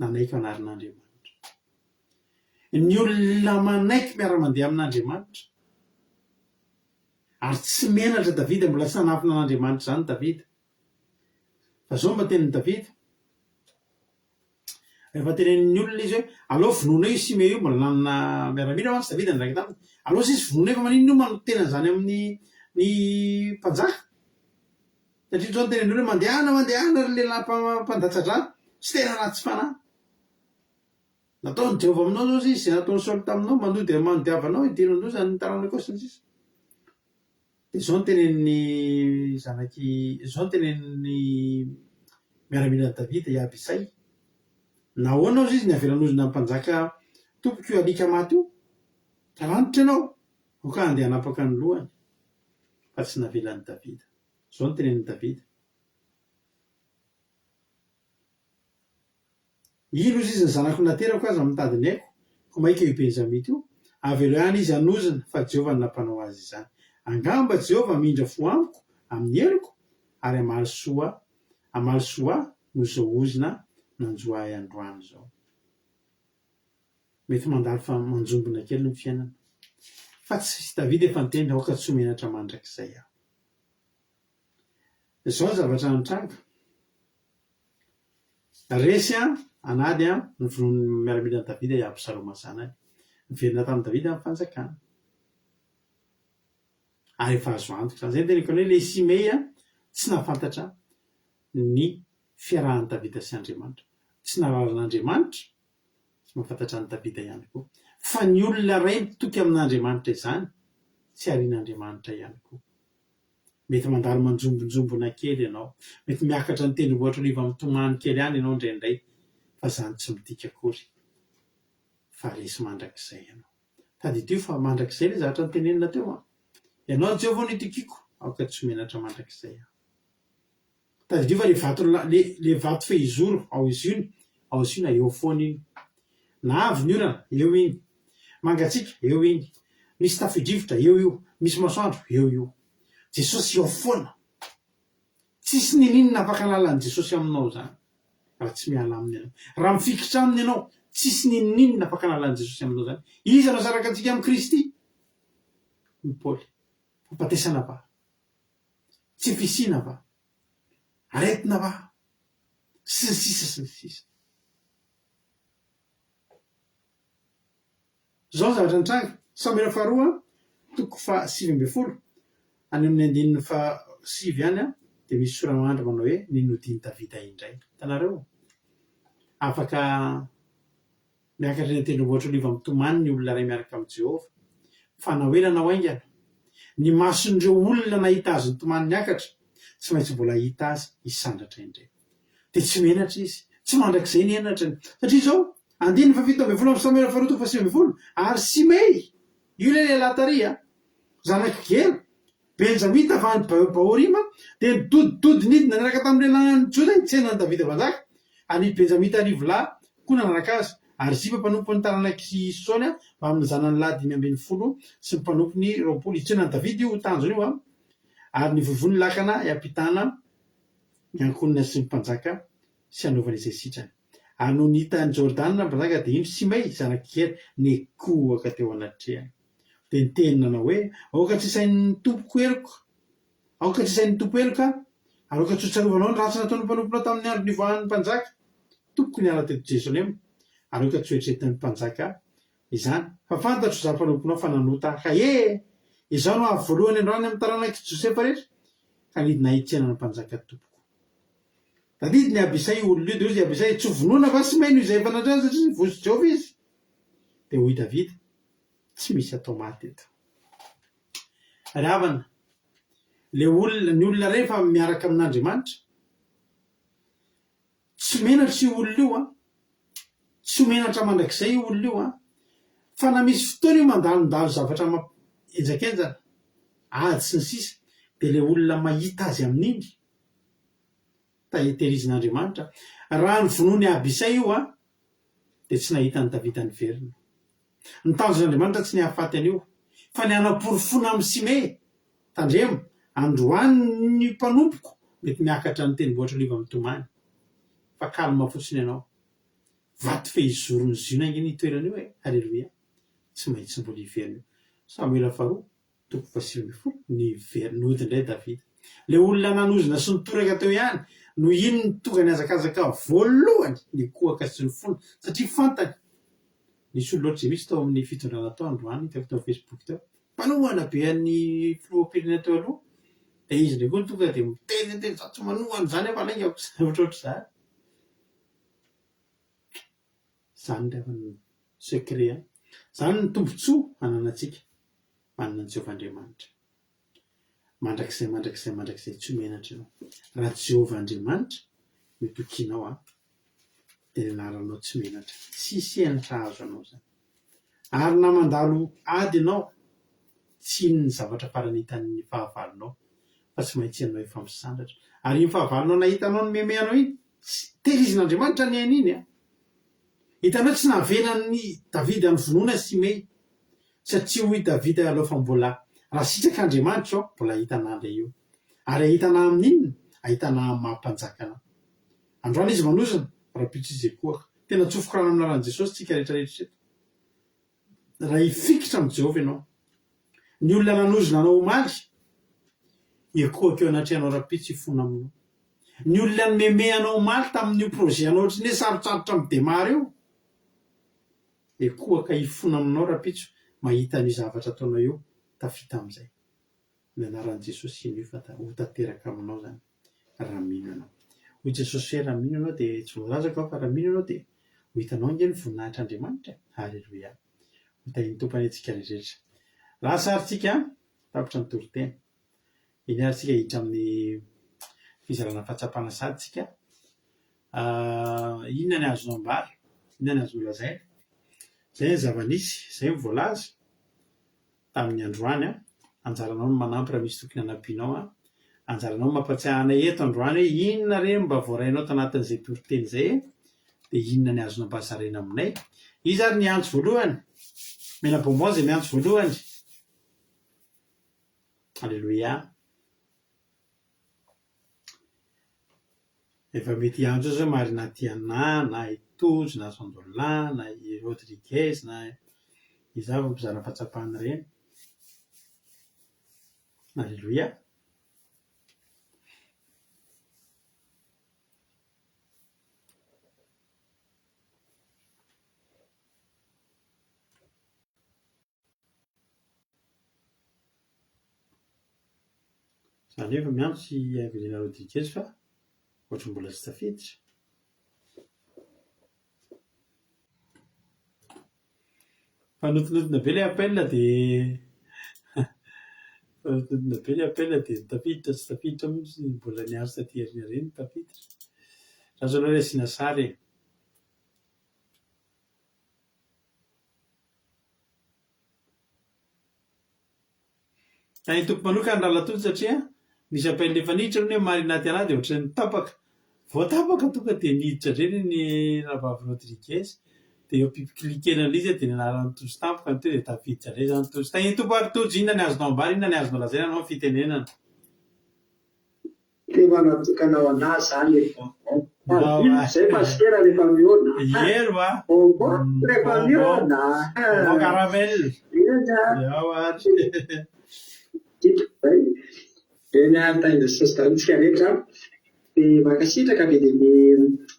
nanaiky anaran'Andriamanitra. Ny olona manaiky miara-mandeha amin'Andriamanitra ary tsy menatra Davida, mbola tsy nanafina an'Andriamanitra zany Davida. Fa zao mba tenin'ny Davida rehefa tenenin'ny olona izy hoe aleo vonoina io Simei io, mbola nanana miaramila mantsy Davida ndraiky taminy. Aleo sisy vonoina fa maninona io manotena zany amin'ny mpanjaka. Satria zao tenen'ny olona mandehana ry lehilahy mpandatsa-drà tsy tena ratsy fanahy. Nataony Jehovah aminao zao izy, izay nataony Saoly taminao, manodiavanao idiranao zany tarana kosiny sisa. Dia zao tenen'ny tenen'ny miaramila Davida Abisai. Nahoana izy ny avelanozona ny mpanjaka tompoko io alika maty io? Ranotra ianao, ho ka andeha hanapaka ny lohany. Fa tsy navelan'ny Davida. Zao ny tenen'ny Davida. Ino izy ny zanako naterako aza mitady ny haiko, ko maika io Benjamita io. Avelo ihany izy hanozona fa Jehovah no nampanao azy izany. Angamba Jehovah mindra fo amiko amin'ny heloko ary amaly soa no izao ozina nanjoahy androany zao. Mety mandalo fa manjombona kely ny fiainana. Fa tsy Davida efa niteny aoka tsy ho menatra mandrakizay aho. Izao zavatra nitranga. Resy anady ny vonoan'ny miaramila Davida Absaloma zanany. Niverina tamin'ny Davida amin'ny fanjakana. Ary efa azo antoka zany. Zay teneniko hoe ilay Simei tsy nahafantatra ny fiarahan'i Davida sy Andriamanitra. Tsy nararin'Andriamanitra, tsy mahafantatra an'i Davida ihany koa. Fa ny olona ray mitoky amin'Andriamanitra izany, tsy arian'Andriamanitra ihany koa. Mety mandalo manjombonjombona kely ianao. Mety miakatra ny tendrombohitra riva mitomany kely ihany ianao indraindray. Fa zany tsy midika akory. Fa resy mandrakizay ianao. Tadidio fa mandrakizay ilay zavatra nitenenina teo. Ianao Jehovah no itokiko, aoka tsy menatra mandrakizay aho. Tadidio fa le vato fehizoro ao izy io na eo foana iny. Na avy ny orana, eo iny. Mangatsika, eo iny. Misy tafidrivotra, eo io. Misy masoandro, eo io. Jesosy eo foana. Tsisy ninina afaka halalan'i Jesosy aminao zany. Raha tsy miala aminy ianao. Raha mifikitra aminy ianao, tsisy ninina afaka halalan'i Jesosy aminao zany. Iza no saraka antsika amin'ny Kristy? Ny Paoly. Fampatesana va? Tsy fisina va? Aretina va? Sy ny sisa. Zao zavatra nitranga. Samuel faharoa toko 7:20. Any amin'ny andininy 7 any dia misy soramandry manao hoe ninodiany Davida indray. Hitanareo? Afaka miakatra ny tendrombohitra riva mitomany ny olona ray miaraka amin'ny Jehovah. Fa na hoe nanao aingana, ny mason'ireo olona nahita azy nitomany niakatra, tsy maintsy mbola hita azy hisandratra indray. Dia tsy menatra izy, tsy mandrakizay ny henatra. Satria zao, 7:20 Samuel faharoa toko 7:20, ary Simei, io lehilahy tary, zanaky kely, benjamita fa bahorima dia nitodidodinidina niaraka tamin'n'ilay ny tsenany davida vanjaka any benjamita arivolay koa nanaraka azy ary zipa mpanompo ny taranakisy saony a mba amin'ny zanany lahy 5 sy ny mpanompo ny 20 itsenany davida io tanjona io a ary nivovony lakana iampitana nyankonina sy ny mpanjaka sy anaovana izay sitrany ary no nitany jordana mpanjaka dia ino simay zanak'ikery nekoaka teo anatrehany dia nitenina anao hoe aoka tsy isain'ny tompoko eriko aoka tsy isain'ny tompo eroka ary aoka tsotsarovanao ny ratsy nataony mpanomponao tamin'ny andro nivoahan'ny mpanjaka tompoko ny ala teto jerosalema ary aoka tsy hoetretin'ny mpanjaka izany fa fantatro za mpanomponao fa nanota ka izao no avy voalohany androany amin'ny taranak'i Josefa rehetra ka nidina hitsenany mpanjaka tompoko tadidy ny abisay olona io dia ozy abisay tsy vonoana fa sy maino izay efa natrany satria vozy Jehova izy dia hoy Davida tsy misy atao maty eto ravana ny olona rehefa miaraka amin'Andriamanitra tsy menatra io olona io a tsy menatra mandrakizay io olona io a fa na misy fotoana io mandalondalo zavatra enjakenjana ady sy ny sisa dia le olona mahita azy amin'iny taheterizin'Andriamanitra raha ny vonoany abisay io a dia tsy nahita ny Davida ny verina ny tanjon'Andriamanitra tsy nihafaty an'io fa ny hanaporofona amin'ny sime tandremo androany ny mpanompoko mety miakatra ny teniboatra oliva mitomany fa kalma fotsiny ianao vaty fehizorony zinainginy itoerana io aleloia tsy maintsy mbola hiverina io Samuela faharoa 20 ny verina odindray Davida le olona nanozona sy nitoraka teo ihany no ino ny tonga ny azakazaka voalohany ny kohaka sy ny fona satria fantany nisy olo loatra zay misy tao amin'ny fitondrana tao androany hitako tao Facebook tao mpanohana be an'ny filoham-pirenena teo aloha dia izy ndray koa tonga dia miteny za tsy manohana zany afa laingako zavatra ohatr'izany zany rehefa secret zany ny tombontsoa ananantsika manana ny Jehovah-Andriamanitra mandrakizay tsy menatra ianao raha Jehovah-Andriamanitra mitokianao dia ny anaranao tsy menatra tsy senatra azo anao zany ary na mandalo ady ianao tsy ino ny zavatra farany hitan'ny fahavalonao fa tsy maintsy ianao efa misandatra ary iny fahavalonao nahitanao ny memeanao iny terizin'Andriamanitra ny ain'iny hitanao tsy nahavelan'ny Davida ny vonoana sy mey satria hoy Davida aloha fa mbola raha sitrak'Andriamanitra ao mbola ahitana an'ilay io ary ahitana amin'inona ahitana amin'ny mampanjakana androany izy manozana rapitso izy ekoaka tena tsofoko rano amin'ny anaran'i Jesosy tsika rehetrarehetra raha hifikitra amin'ny Jehova ianao ny olona nanozona anao omaly ekoaka eo anatrehanao rapitso hifona aminao ny olona ny meme anao omaly tamin'io projet anao ohatrany hoe sarotsarotra amin'ny demara io ekoaka hifona aminao rapitso mahita ny zavatra ataonao eo tafita amin'izay ny anaran'i Jesosy iny io fa ho tanteraka aminao zany raha mino ianao hoy Jesosy hoe raha mino ianao dia tsy voazazaka fa raha mino ianao dia ho hitanao nge ny voninahitr'Andriamanitra haleloia mitahiny tompany antsika rehetrarehetra raha sarytsika tapitra ny toritena iny ary tsika hiditra amin'ny fizarana fahatsapana sady tsika inona ny azonao ambara inona ny azonao lazaina zay ny zava-nisy zay ny voalaza tamin'ny androany anjaranao ny manampy raha misy tokony hanampianao anjaranao ny mampatsiahy anay eto androany hoe inona re mba voarainao tanatin'izay toriteny zay dia inona ny azonao mba zaraina aminay izy ary ny antso voalohany menabomao zay miantso voalohany aleloia efa mety antso zao Marina Tiana na Itojo na Sandola na Rodriguez na izava mpizara fahatsapana reny aleloia zany efa miantso sy Evelina Rodriguez fa ohatry mbola tsy tafiditra fanotonotona be le appel dia fanotonotona be le appel dia tafiditra tsy tafiditra moa mbola niantso taty aoriana reny tafiditra raha zao aloha asiana sary Tany tompo manokana raha latody satria nisy ampain'efa niditra hoe mary naty anahy dia ohatrany tapaka. Voatapaka tonga dia niditra dreny ny Rabavy Rodriguez. Dia eo pipiklikena ilay izy dia nianaran'ny tojo tampoka ny teo dia tafiditra indray izany tojo. Tany tompo ary tojo inona ny azonao ambara, inona ny azonao lazaina anao fitenenana. Tena natokana ho anahy zany zay pasitera rehefa miona. Ero a. Rehefa miona. Caramel. Ao ary. Eny atain'ny sositanintsika rehetra dia mankasitraka be dia be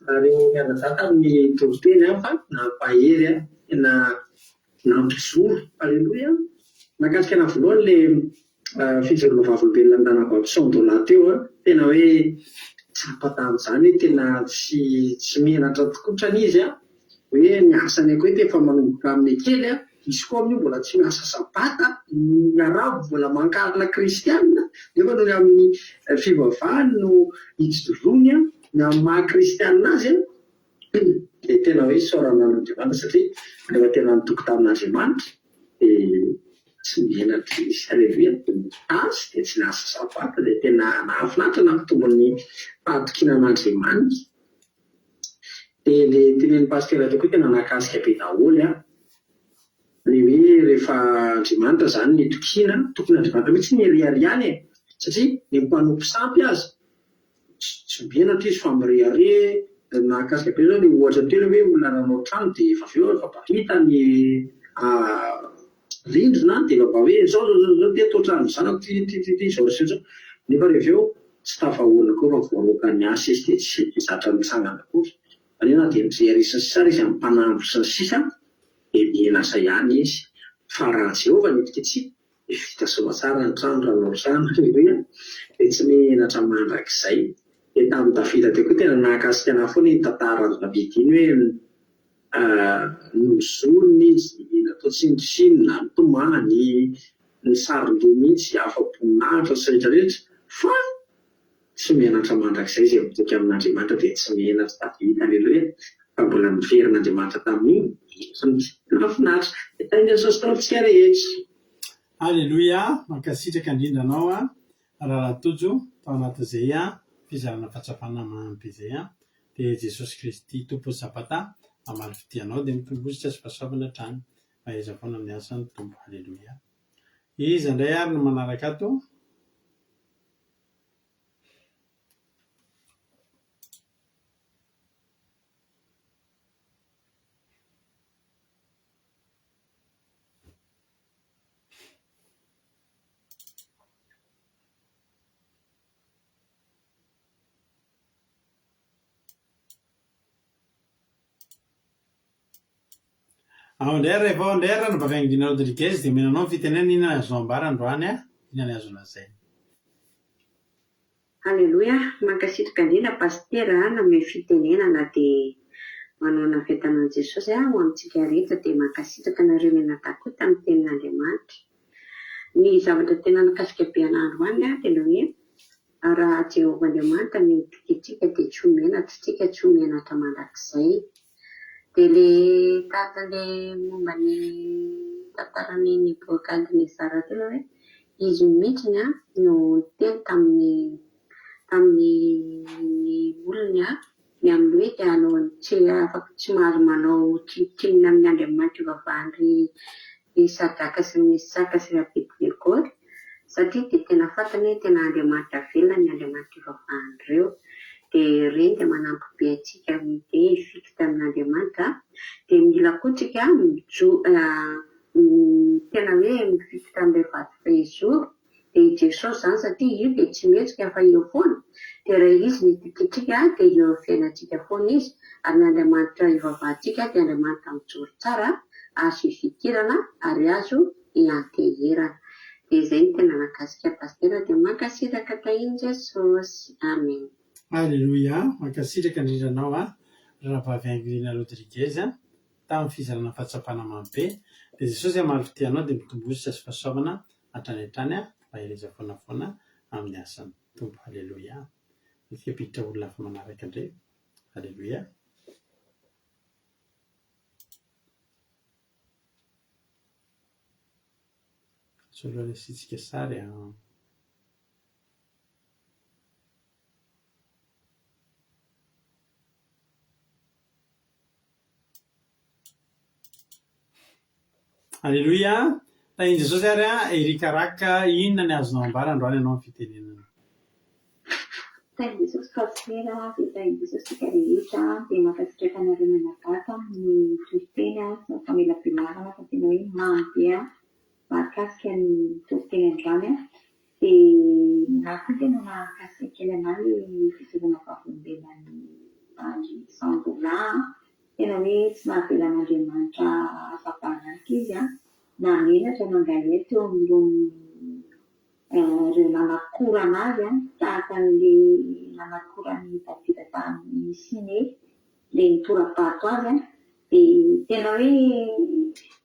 reny mianadata amin'ny toriteny fa nampahery tena nampizoro. Aleloia. Nakasika na voalohany ilay fijoroana vavolombelona an-danavavy dola teo tena hoe sapatany izany tena tsy menatra tokotrany izy hoe miasany ako hoe tefa manomboka amin'ny kely izy koa amin'io mbola tsy miasa sabata miarabo mbola mankalina kristianina nefa noho amin'ny fivavahany no hijorony na maha kristianina azy dia tena hoe saorana an'Andriamanitra satria rehefa tena nitoko tamin'Andriamanitra dia tsy menatra izy. Aleluia. Asy dia tsy nasa sabata dia tena nahafinaritra nampitombon'ny fahatokinan'Andriamanitra. Dia ilay tenen'ny pasitera teo koa tena nakasika be daholo ilay hoe rehefa Andriamanitra izany ny tokiana tokony Andriamanitra mihitsy ny ariariany satria ny mpanompo sampy azy tsy menatra izy fa mirehare. Nakasika be zao ny ohatra telo hoe olona nanao trano dia efa avy eo efa bavita ny rindrina dia efa hoe zao dia atao trano zanako ty zao sy zao nefa rehefa eo tsy tafahoana koa fa voaroaka ny asa izy dia tsy zatra mitsangana koa. Anena dia mijery sy ny sisa izy amin'ny mpanandro sy ny sisa dia mienasa ihany izy fa raha Jehovah nidika tsika dia vita soa tsara ny trano raha naorozana dia tsy menatra mandrakizay. Dia tamin'ny Davida teo koa tena nahakasika anahy foana ny tantaran'ny Davida iny hoe nozorony izy natao tsindrosinona nitomany ny saron-doha mihitsy afa-boninahitra sy rehetrarehetra fa tsy menatra mandrakizay izay mitoky amin'Andriamanitra dia tsy menatra Davida. Aleloia. Fa mbola niverin'Andriamanitra tamin'iny nafinaritra dia tany sositaontsika rehetra. Aleloia. Mankasitraka indrindra anao raha latojo tao anatin'izay fizarana fahatsapana mahampy izay dia Jesosy Kristy tompo sabata amaly fidianao dia mitombositra sy fahasoavana hatrany. Maheza foana amin'ny asany tompo. Aleloia. Iza indray ary no manaraka ato. Ao indray rehefa ao indray raha Bavaingina Rodriguez dia menanao ny fitenenana inona azo ambara androany inona ny azo lazaina. Aleloia. Mankasitraka indrindra pasitera nome fitenenana dia manao nafetanan'i Jesosy ho amintsika rehetra dia mankasitraka nareo menatako tamin'ny tenin'Andriamanitra. Ny zavatra tena nakasika be an'androany tena hoe raha Jehovah Andriamanitra midika dia tsy ho menatra isika, tsy ho menatra mandrakizay. Dia ilay taran'ilay momba ny tantaran'ny Nebukadnezara telo hoe izy mihitsy no teny tamin'ny olony ny amin'ny hoe hanao tsy afaka tsy mahazo manao tsinona amin'ny Andriamanitra ivavahany ry Sadaka sy ny Mesaka sy Abednego satria dia tena fantany hoe tena Andriamanitra velona ny Andriamanitra ivavahany ireo. Dia ireny dia manampy be antsika dia hifikitra amin'Andriamanitra dia mila koa tsika tena hoe mifikitra amin'ilay vato fehizoro dia Jesosy izany satria io dia tsy mihetsika fa eo foana. Dia raha izy nidikitsika dia eo fiainantsika foana izy ary ny Andriamanitra ivavahantsika dia Andriamanitra mijoro tsara azo ifikirana ary azo ianteherana. Dia izay no tena nakasika pasitera dia mankasitraka tahiny Jesosy. Amen. Aleloia. Mankasitraka indrindra anao raha Bavaingina Rodriguez tamin'ny fizarana fahatsapana mahambe dia Jesosy amaly fidianao dia mitombositra sy fahasoavana hatrany hatrany maheleza foana amin'ny asany tompo. Aleloia. Isika piditra olona hafa manaraka indray. Aleloia. Solo sitsika sary Alleloia. Tainy Jesosy ary erikaraka inona ny azonao ambara androany ianao amin'ny fitenenana? Tainy Jesosy fasera dia tainy Jesosy tika rehetra dia mankasitraka anarenana data ny toriteny sy ny famelabelarana fa tena hoe mamy be mahakasika ny toriteny androany dia na koa tena mahakasika kely anay fisorona vavolombelany bandry $100 tena hoe tsy mahavelan'Andriamanitra afa-baraka izy na menatra nangalety eo amin'irony ireo nanakora anazy tahaka n'ilay nanakorany Davida tamin'ny Sine ilay nitorabato azy dia tena hoe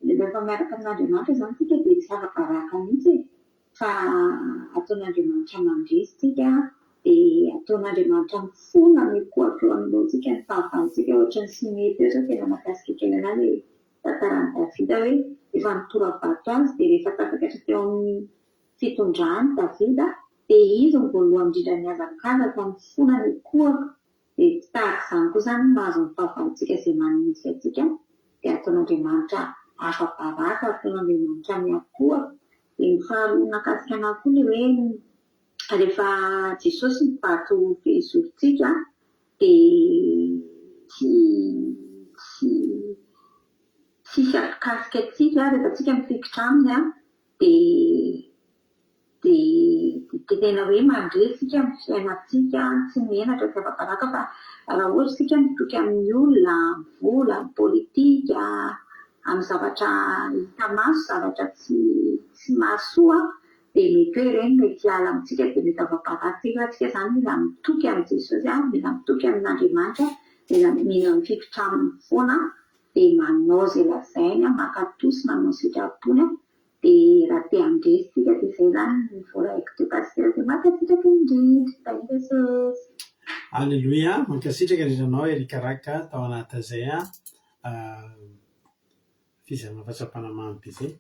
rehefa miaraka amin'Andriamanitra izany tsika dia tsy afa-baraka mihitsy fa ataon'Andriamanitra mandresy tsika dia ataon'Andriamanitra mifona mikohaka eo amin'itsika ny fahavalontsika ohatran'ny Sine teo zao tena mahakasika kely anay ilay tantaran'i Davida hoe efa nitorabato azy dia rehefa tafakatra teo amin'ny fitondrany Davida dia izy ny voalohany indrindra ny hazakazaka mifona mikohaka dia tsy tahaka izany koa izany mahazo ny fahavalontsika izay manisy atsika dia ataon'Andriamanitra afa-baraka ataon'Andriamanitra miakohaka dia ny faharoa nakasika anahy koa ilay hoe rehefa Jesosy mibato fehizorontsika dia tsy hiafikasika atsika rehefa tsika mipikitra aminy dia tena hoe mandresy tsika amin'ny fiainantsika tsy menatra tsy afa-baraka fa raha ohatra tsika mitoky amin'ny olona, vola, amin'ny politika, amin'ny zavatra hita maso, zavatra tsy mahasoa dia mety hoe ireny mety hiala amintsika dia mety afa-baraka tsika tsika izany mila mitoky amin'ny Jesosy mila mitoky amin'Andriamanitra mila mipikitra aminy foana dia manao izay lazainy makatosy manao sitrapony dia raha te handresy tsika dia izay izany ny voaraiko teo pasitera dia mankasitraka indrindra tainy Jesosy. Alleloia. Mankasitraka indrindranao erikaraka tao anatin'izay fizarana fahatsapana mamy be izay.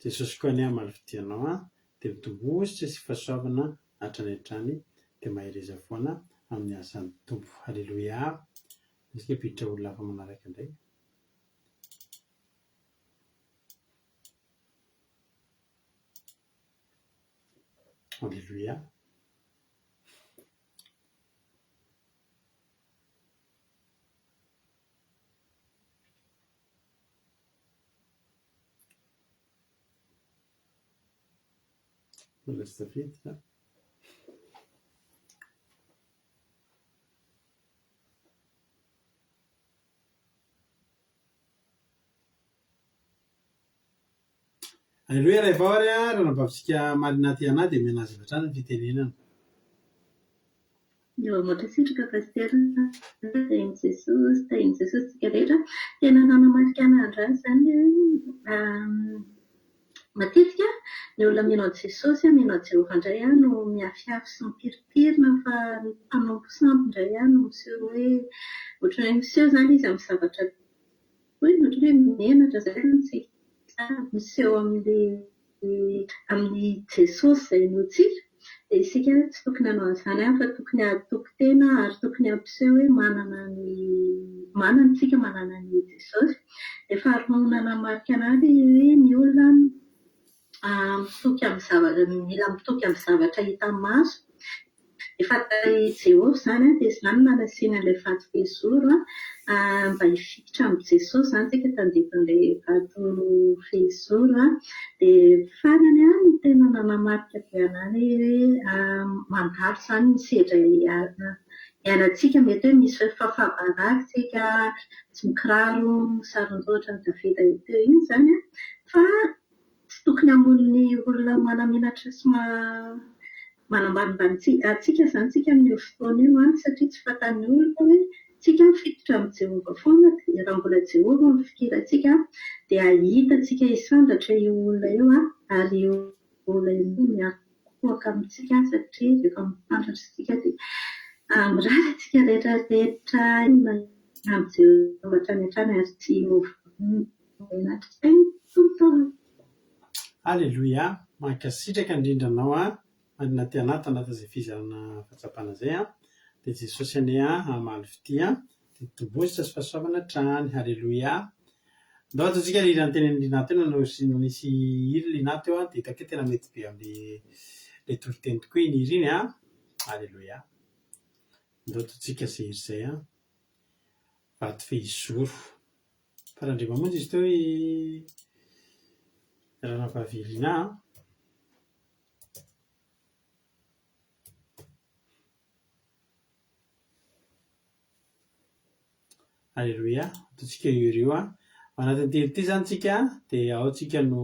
Jesosy koa ny amalifidianao dia mitombohitra sy fahasoavana hatrany hatrany dia mahereza foana amin'ny asan'ny tompo. Alleloia. Isika piditra olona hafa manaraka indray. Alleluia. Mbola tsy tafiditra. Alleluia. Rehefa ary raha nabavisika malinaty anahy dia mianazy avy hatrany ny fitenenana. Eo mankasitraka pasitera tainy Jesosy tsika rehetra tena nanamarika an'androany izany matetika ny olona minao Jesosy minao Jehovah indray no miafiafy sy mipiripirina fa ny mpanompo sambo indray no miseho hoe ohatran'ny hoe miseho izany izy amin'ny zavatra ohatran'ny hoe menatra izay tsy miseho amin'ny Jesosy izay notsika dia isika tsy tokony hanao an'izany fa tokony hatoko tena ary tokony hampiseho hoe manana tsika manana ny Jesosy. Dia faharoa nanamarika anahy hoe ny olona mila mitoky amin'ny zavatra hita maso. Efa Jehovah izany dia izany nanasiana ilay vato fehizoro mba hifikitra amin'ny Jesosy izany tsika tandidin'ilay vato fehizoro dia farany no tena nanamarika be anahy hoe mandalo izany ny sedra ianantsika mety hoe misy fahabaraka tsy mikiraro saron-doatra ny Davida teo iny izany fa tsy tokony ambony olona manamenatra sy manambanimbany atsika izany tsika amin'io fotoana io satria tsy fantan'ny olona hoe tsika mifitotra amin'ny Jehovah foana dia raha mbola Jehovah mifikirantsika dia ahitantsika hisandatra io olona io ary io olona io miakohaka amintsika satria rehefa mifantatra tsika dia mirary tsika rehetrarehetra amin'ny Jehovah hatrany hatrany ary tsy menatra. Alleloia, mankasitraka indrindra anao manina ty anaty izay fizarana fahatsapana izay dia Jesosy anay hamaly fity dia tombositra sy fahasoavana hatrany. Alleloia. Ndao ataontsika irany teny Linato eo nanao nisy iry Linato eo dia hitako hoe tena mety be amin'ilay toloteny tokoa iny iry iny Alleloia. Ndao ataontsika izay iry izay vaty fehizoro. Farandrema monja izy teo rana pavilina. Alleloia. Ataontsika ireo anatin'ny telo ity zany tsika dia ao tsika no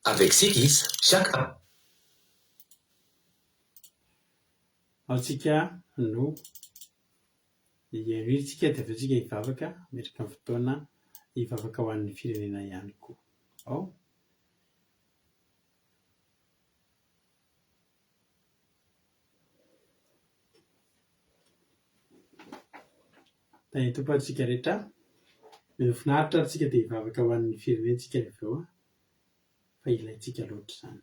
Avec Sikis, chaque ao tsika no iantsika dia aveo tsika hivavaka metraka amin'ny fotoana hivavaka ho an'ny firenena ihany koa. Ao dia tompo antsika rehetra mety finaritra tsika dia hivavaka ho an'ny firenentsika aveo fa ilayntsika loatra izany.